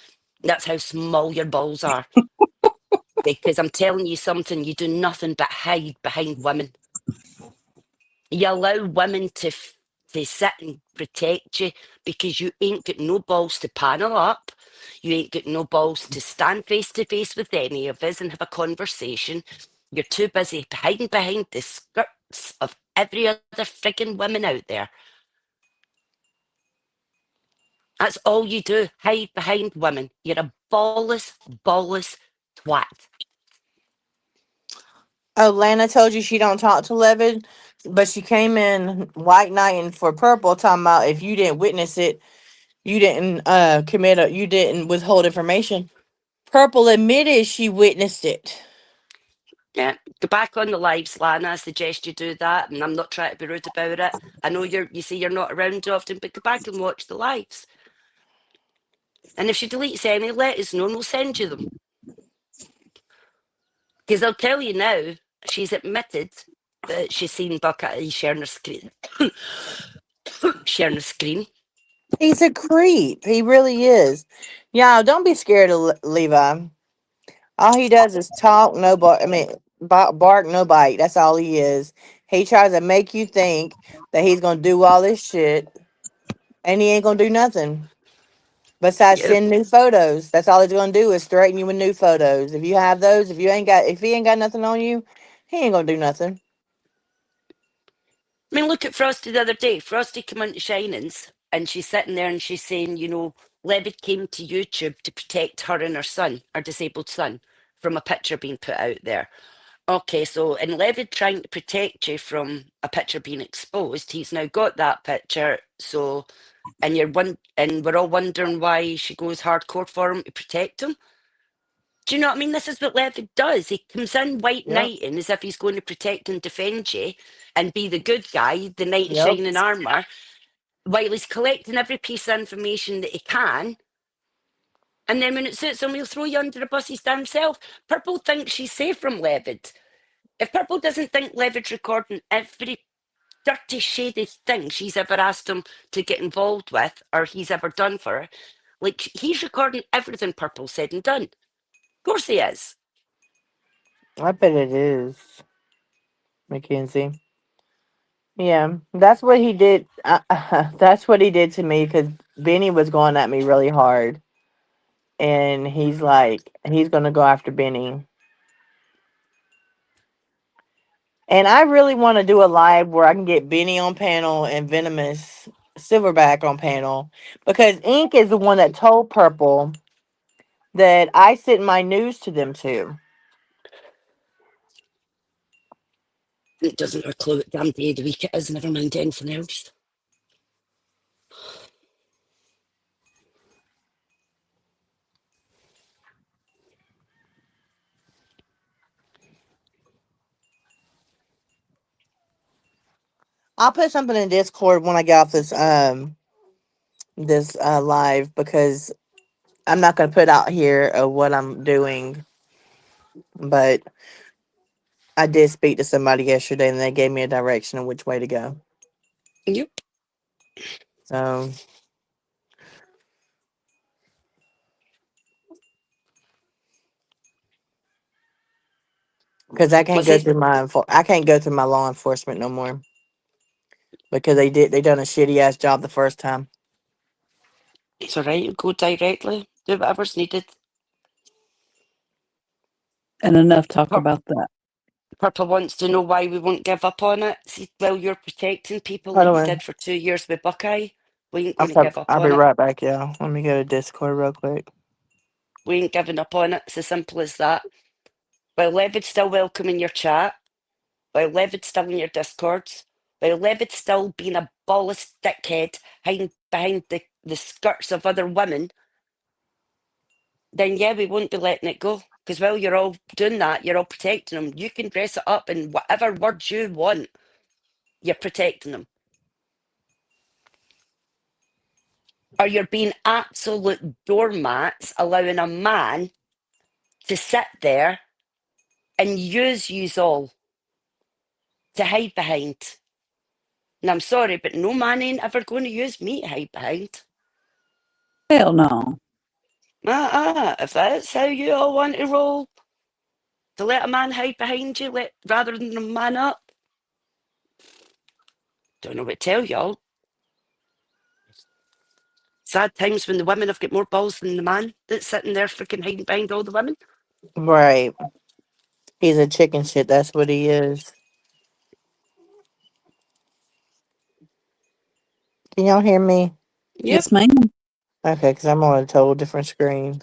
That's how small your balls are. Because I'm telling you something, you do nothing but hide behind women. You allow women to sit and protect you because you ain't got no balls to panel up. You ain't got no balls to stand face to face with any of us and have a conversation. You're too busy hiding behind the skirts of every other frigging woman out there. That's all you do, hide behind women. You're a ballless twat. Oh, Lana told you she don't talk to Levitt, but she came in white knighting for purple, talking about if you didn't witness it, you didn't you didn't withhold information. Purple admitted she witnessed it. Yeah, go back on the lives, Lana. I suggest you do that, and I'm not trying to be rude about it. I know you say you're not around often, but go back and watch the lives. And if she deletes any, let us know and we'll send you them. Because I'll tell you now, she's admitted that she's seen Buckeye sharing her screen. sharing her screen. He's a creep. He really is. Y'all, don't be scared of Levi. All he does is talk, no bark. I mean, bark, no bite. That's all he is. He tries to make you think that he's gonna do all this shit, and he ain't gonna do nothing besides Yeah. send new photos. That's all he's gonna do is threaten you with new photos. If you have those, if he ain't got nothing on you, he ain't gonna do nothing. I mean, look at Frosty the other day. Frosty came into Shinings and she's sitting there and she's saying, you know, Levitt came to YouTube to protect her and her son, her disabled son, from a picture being put out there. Okay, so in Levitt trying to protect you from a picture being exposed, he's now got that picture. So, and and we're all wondering why she goes hardcore for him to protect him. Do you know what I mean? This is what Levitt does. He comes in white Yep. knighting as if he's going to protect and defend you and be the good guy, the knight in Yep. shining armour. while he's collecting every piece of information that he can. And then when it suits him, he'll throw you under the bus his damn self. Purple thinks she's safe from Levitt. If Purple doesn't think Levitt's recording every dirty, shady thing she's ever asked him to get involved with or he's ever done for her, like, he's recording everything Purple said and done. Of course he is. I bet it is, Mackenzie. Yeah, that's what he did. That's what he did to me because Benny was going at me really hard, and he's like, he's gonna go after Benny. And I really want to do a live where I can get Benny on panel and Venomous Silverback on panel because Ink is the one that told Purple that I sent my news to them too. It doesn't have a clue what damn day of the week it is, never mind anything else. I'll put something in Discord when I get off this live because I'm not gonna put out here what I'm doing, but I did speak to somebody yesterday and they gave me a direction of which way to go. Yep. So because I can't What's go it? through I can't go through my law enforcement no more because they done a shitty ass job the first time. It's all right. Go directly. Do whatever's needed. And enough talk Pur- about that. Purple wants to know why we won't give up on it. See, well, you're protecting people Hold like you on, did for 2 years with Buckeye. We ain't going to give up I'll be on it. right back, y'all. Let me go to Discord real quick. We ain't giving up on it. It's as simple as that. While Levitt's still welcoming your chat, while Levitt's still in your discords, while Levitt's still being a ballless dickhead hiding behind the skirts of other women, then yeah, we won't be letting it go. Because while you're all doing that, you're all protecting them. You can dress it up in whatever words you want. You're protecting them. Or you're being absolute doormats, allowing a man to sit there and use yous all to hide behind. And I'm sorry, but no man ain't ever going to use me to hide behind. Hell no. If that's how you all want to roll, to let a man hide behind you rather than a man up, don't know what to tell y'all. Sad times when the women have got more balls than the man that's sitting there freaking hiding behind all the women. Right, he's a chicken shit. That's what he is. Can y'all hear me? Yep. Yes, ma'am. Okay, because I'm on a total different screen.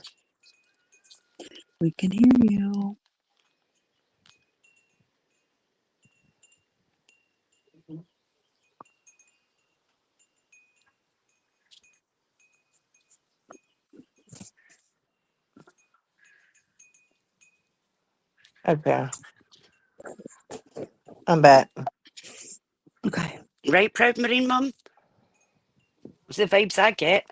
We can hear you. Okay, I'm back. Okay. Right, proud Marine mum? It's the vibes I get.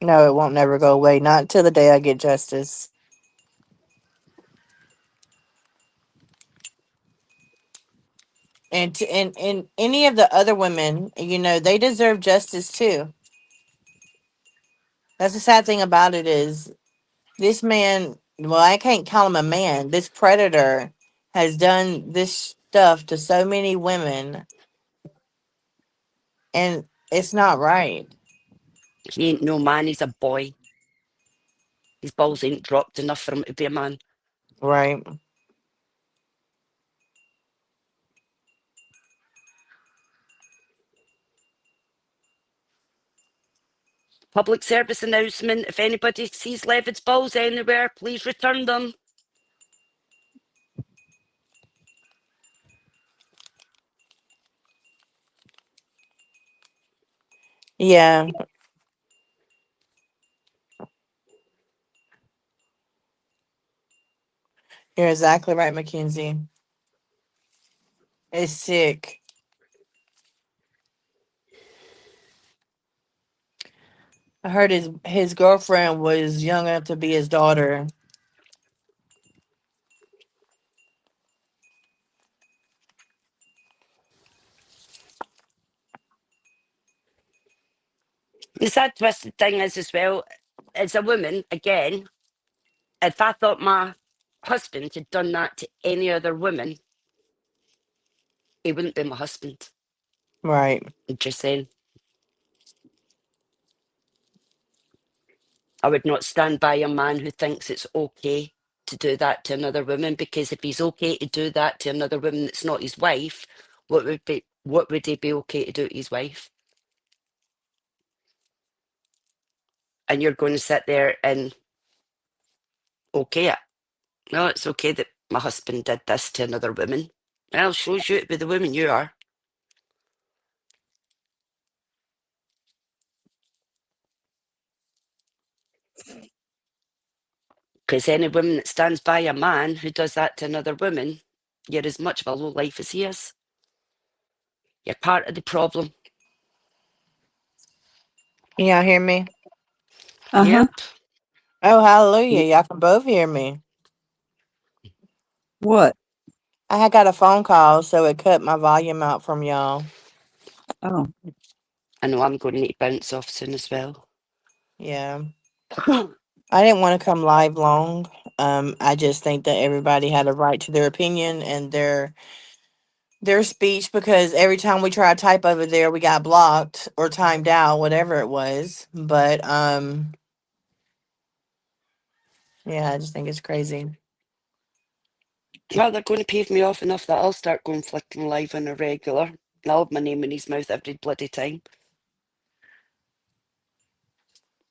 No, it won't never go away. Not until the day I get justice. And any of the other women, they deserve justice too. That's the sad thing about it is this man. Well, I can't call him a man. This predator has done this stuff to so many women, and it's not right. He ain't no man, he's a boy. His balls ain't dropped enough for him to be a man. Right. Public service announcement. If anybody sees Levitt's balls anywhere, please return them. Yeah, you're exactly right, Mackenzie. It's sick. I heard his girlfriend was young enough to be his daughter. The sad twisted thing is as well, as a woman, again, if I thought my husband had done that to any other woman, he wouldn't be my husband. Right. I'm just saying. I would not stand by a man who thinks it's okay to do that to another woman, because if he's okay to do that to another woman that's not his wife, what would he be okay to do to his wife? And you're going to sit there and okay it. No, it's okay that my husband did this to another woman. Well, shows you to be the woman you are. Because any woman that stands by a man who does that to another woman, you're as much of a low life as he is. You're part of the problem. Can y'all hear me? Uh-huh. Yep. Oh, hallelujah. Y'all can both hear me. What? I had got a phone call, so it cut my volume out from y'all. Oh, I know I'm going to need to bounce off soon as well. Yeah. I didn't want to come live long. I just think that everybody had a right to their opinion and their speech, because every time we try to type over there, we got blocked or timed out, whatever it was. But yeah, I just think it's crazy. Well, they're going to pave me off enough that I'll start going flicking live on a regular. And I'll have my name in his mouth every bloody time.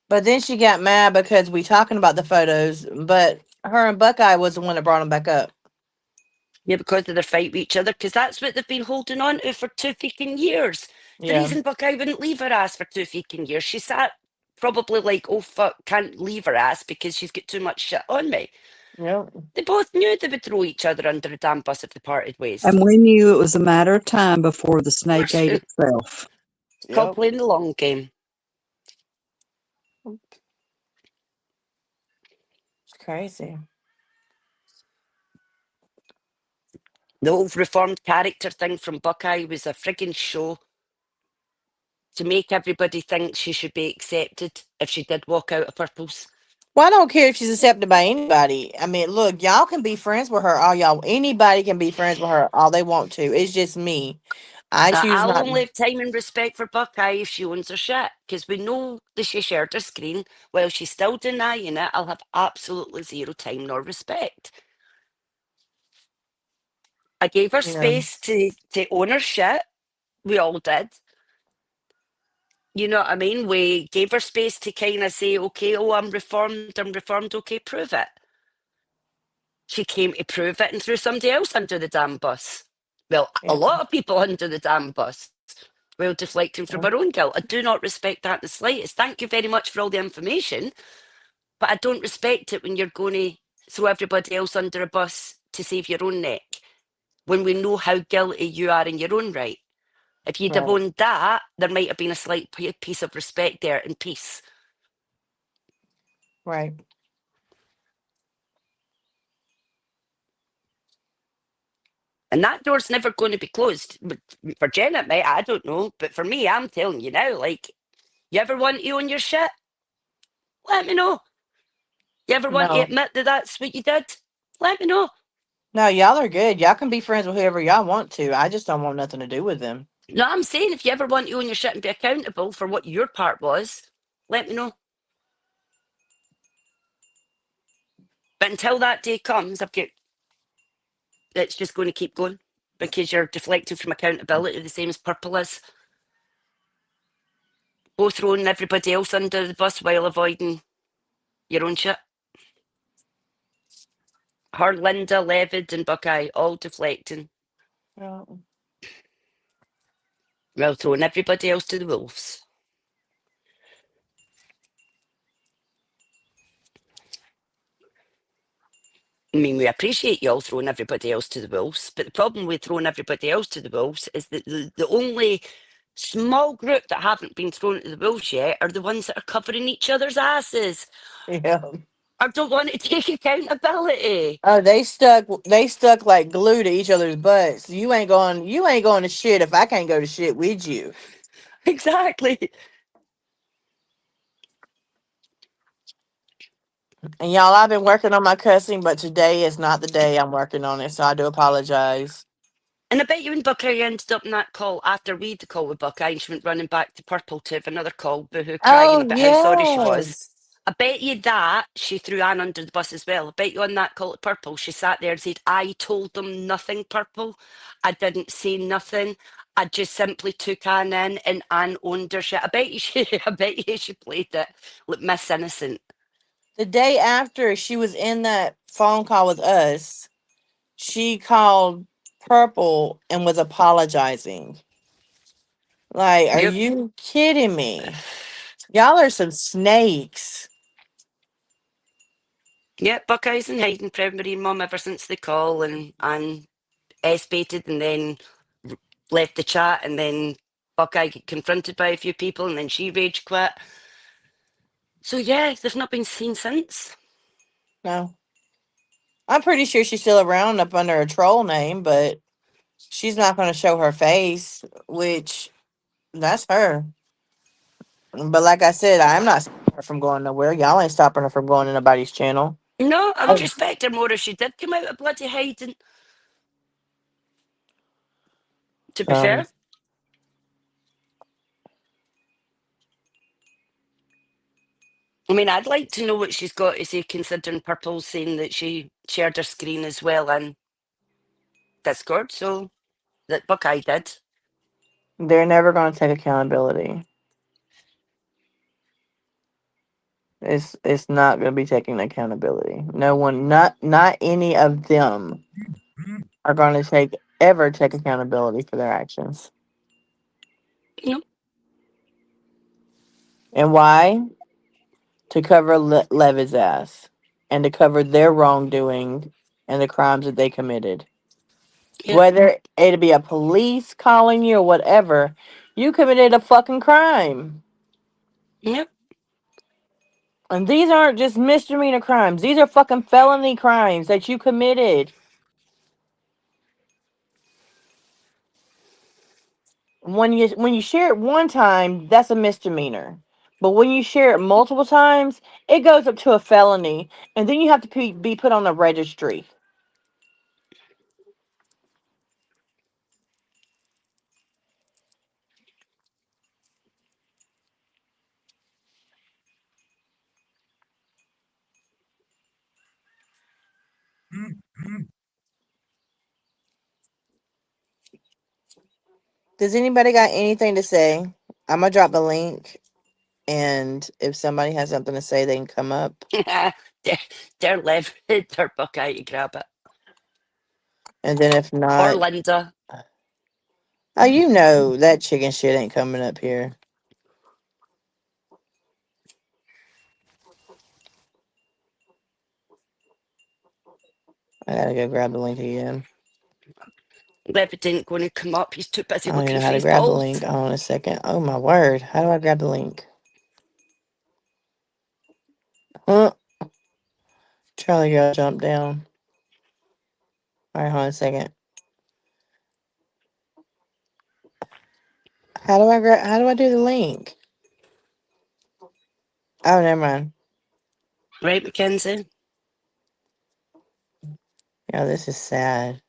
But then she got mad because we talking about the photos, but her and Buckeye was the one that brought them back up. Yeah, because of their fight with each other, because that's what they've been holding on to for 2 freaking years. The Yeah. reason Buckeye wouldn't leave her ass for 2 freaking years, she sat probably like, oh fuck, can't leave her ass because she's got too much shit on me. Yep. They both knew they would throw each other under a damn bus if they parted ways. and we knew it was a matter of time before the Of snake course, ate it's itself. called Yep. playing the long game. It's crazy. The whole reformed character thing from Buckeye was a frigging show to make everybody think she should be accepted if she did walk out of Purples. Well, I don't care if she's accepted by anybody. I mean, look, y'all can be friends with her all y'all. Anybody can be friends with her all they want to. It's just me. I choose I'll not. only have time and respect for Buckeye if she owns her shit, because we know that she shared her screen. While she's still denying it, I'll have absolutely zero time nor respect. I gave her Yeah. space to own her shit. We all did. You know what I mean? We gave her space to kind of say, okay, oh, I'm reformed, okay, prove it. She came to prove it and threw somebody else under the damn bus. Well, a Yeah. lot of people under the damn bus, while deflecting from her own guilt. I do not respect that in the slightest. Thank you very much for all the information, but I don't respect it when you're going to throw everybody else under a bus to save your own neck, when we know how guilty you are in your own right. If you'd have Right. owned that, there might have been a slight piece of respect there and peace. Right. And that door's never going to be closed. For Jen, it might, I don't know. But for me, I'm telling you now, like, you ever want to own your shit? Let me know. You ever want to No. admit that that's what you did? Let me know. No, y'all are good. Y'all can be friends with whoever y'all want to. I just don't want nothing to do with them. No, I'm saying if you ever want to own your shit and be accountable for what your part was, let me know. But until that day comes, it's just going to keep going, because you're deflecting from accountability the same as Purple is. Both throwing everybody else under the bus while avoiding your own shit. Her, Linda, Levid, and Buckeye all deflecting, Yeah. while throwing everybody else to the wolves. I mean, we appreciate you all throwing everybody else to the wolves, but the problem with throwing everybody else to the wolves is that the only small group that haven't been thrown into the wolves yet are the ones that are covering each other's asses Yeah. or don't want to take accountability. Oh, they stuck like glue to each other's butts. You ain't going to shit if I can't go to shit with you. Exactly. And y'all, I've been working on my cussing, but today is not the day I'm working on it, so I do apologize. And I bet you when Buckeye ended up in that call after we had the call with Buckeye and she went running back to Purple to have another call, boohoo, crying Oh about how sorry she was. yes. I bet you that she threw Anne under the bus as well. I bet you on that call at Purple, she sat there and said, I told them nothing, Purple. I didn't say nothing. I just simply took Anne in and Anne owned her shit. I bet you I bet you she played it like Miss Innocent. The day after she was in that phone call with us, she called Purple and was apologizing. Like, are Yep. you kidding me? Y'all are some snakes. Yeah, Buckeye's in hiding for everybody and Mum ever since the call and S-baited and then left the chat and then Buckeye get confronted by a few people and then she rage quit. So yeah, they've not been seen since. No. I'm pretty sure she's still around up under a troll name, but she's not going to show her face, which that's her. But like I said, I'm not stopping her from going nowhere. Y'all ain't stopping her from going to nobody's channel. No, I would Oh, respect her more if she did come out of bloody hiding, to be sorry. fair. I mean, I'd like to know what she's got to say, considering Purple saying that she shared her screen as well in Discord, so that Buckeye did. They're never going to take accountability. It's not going to be taking accountability. No one, not any of them, are going to take accountability for their actions. No, And why? To cover Levi's ass and to cover their wrongdoing and the crimes that they committed. yep, Whether it be a police calling you or whatever, you committed a fucking crime. yep, And these aren't just misdemeanor crimes. These are fucking felony crimes that you committed. When you share it one time, that's a misdemeanor. But when you share it multiple times, it goes up to a felony, and then you have to be put on the registry. Does anybody got anything to say? I'm gonna drop the link, and if somebody has something to say, they can come up. they're Lev, they're Buckeye to grab it. And then if Or not, Linda. oh, you know that chicken shit ain't coming up here. I gotta go grab the link again. Lev didn't going to come up. He's too busy I don't even looking know for how to his grab the balls. link. Hold on a second. Oh my word! How do I grab the link? Huh? Charlie girl jump down. All right, hold on a second. How do I do the link? Oh, never mind. Right, Mackenzie? Yeah, this is sad.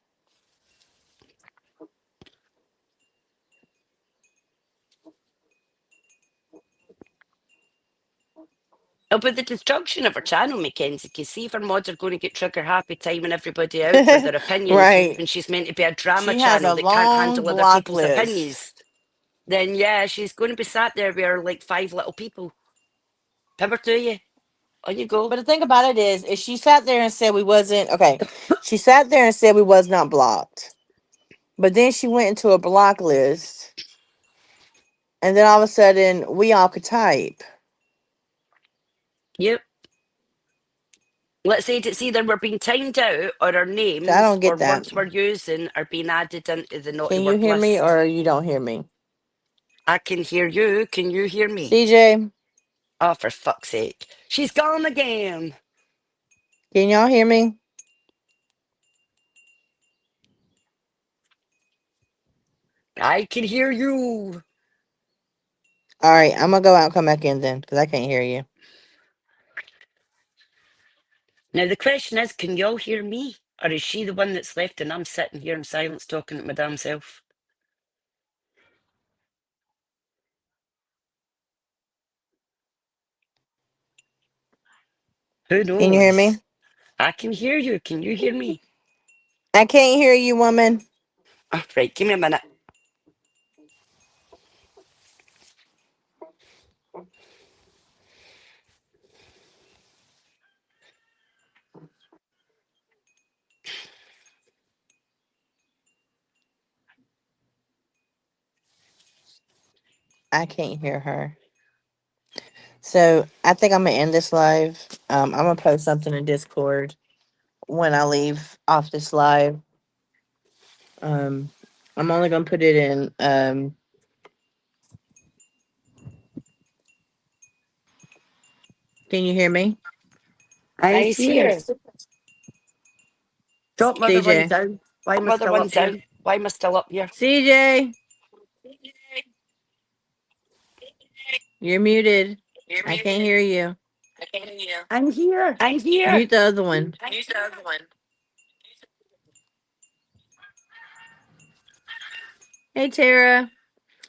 Oh, but the destruction of her channel, Mackenzie, because see if her mods are going to get trigger happy timing everybody out for their opinions Right. when she's meant to be a drama She has channel a that can't long handle other block people's list. opinions. Then yeah, she's going to be sat there with her like 5 little people. Power to you. On you go. But the thing about it is she sat there and said we wasn't okay. She sat there and said we was not blocked. But then she went into a block list, and then all of a sudden we all could type. Yep. Let's say it's either we're being timed out or our So I names don't or get that. words we're using are being added into the naughty Can you word hear me list. or you don't hear me? I can hear you. Can you hear me? CJ, Oh, for fuck's sake. She's gone again. can y'all hear me? I can hear you. All right, I'm gonna go out and come back in then because I can't hear you. Now, the question is, can y'all hear me? Or is she the one that's left and I'm sitting here in silence talking to my damn self? Who Can you hear knows? me? I can hear you. Can you hear me? I can't hear you, woman. Oh, right, give me a minute. I can't hear her. So I think I'm gonna end this live. I'm gonna post something in Discord when I leave off this live. Um, I'm only gonna put it in. Can you hear me, I'm I see here. her. Drop my other ones CJ? down. Why am I Mother still up one's here? Down. Why am I still up here? CJ, you're muted. You're I can't muted. hear you. I can't hear you. I'm here. I'm here. Mute the other one. Use the other one. Hey, Tara.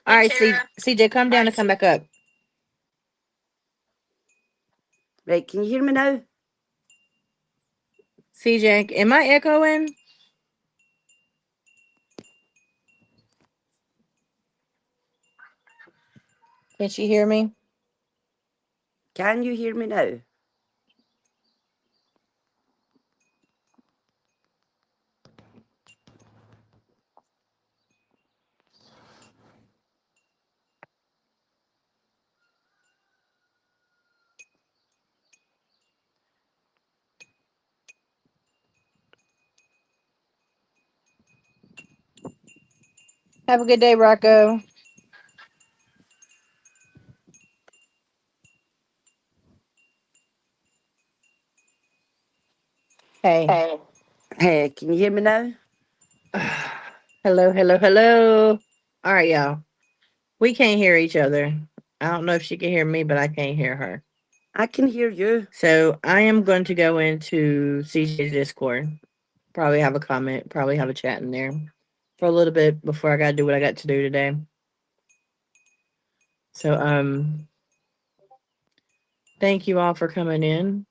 All Hey, right, Tara. CJ, come All down right, and come back up. Right, can you hear me now? CJ, am I echoing? Can she hear me? Can you hear me now? Have a good day, Rocco. Hey. Hey. Hey, can you hear me now? Hello, hello, hello. All right, y'all. We can't hear each other. I don't know if she can hear me, but I can't hear her. I can hear you. So I am going to go into CJ's Discord. Probably have a comment, probably have a chat in there for a little bit before I gotta do what I got to do today. So thank you all for coming in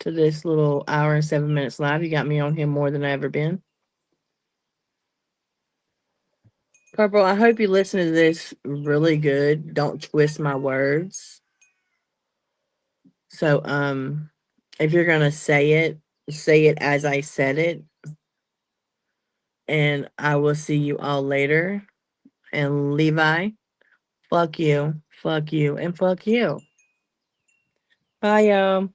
to this little hour and 7 minutes live. You got me on here more than I ever been. Purple, I hope you listen to this really good. Don't twist my words. So if you're gonna say it as I said it. And I will see you all later. And Levi, fuck you, and fuck you. Bye, y'all.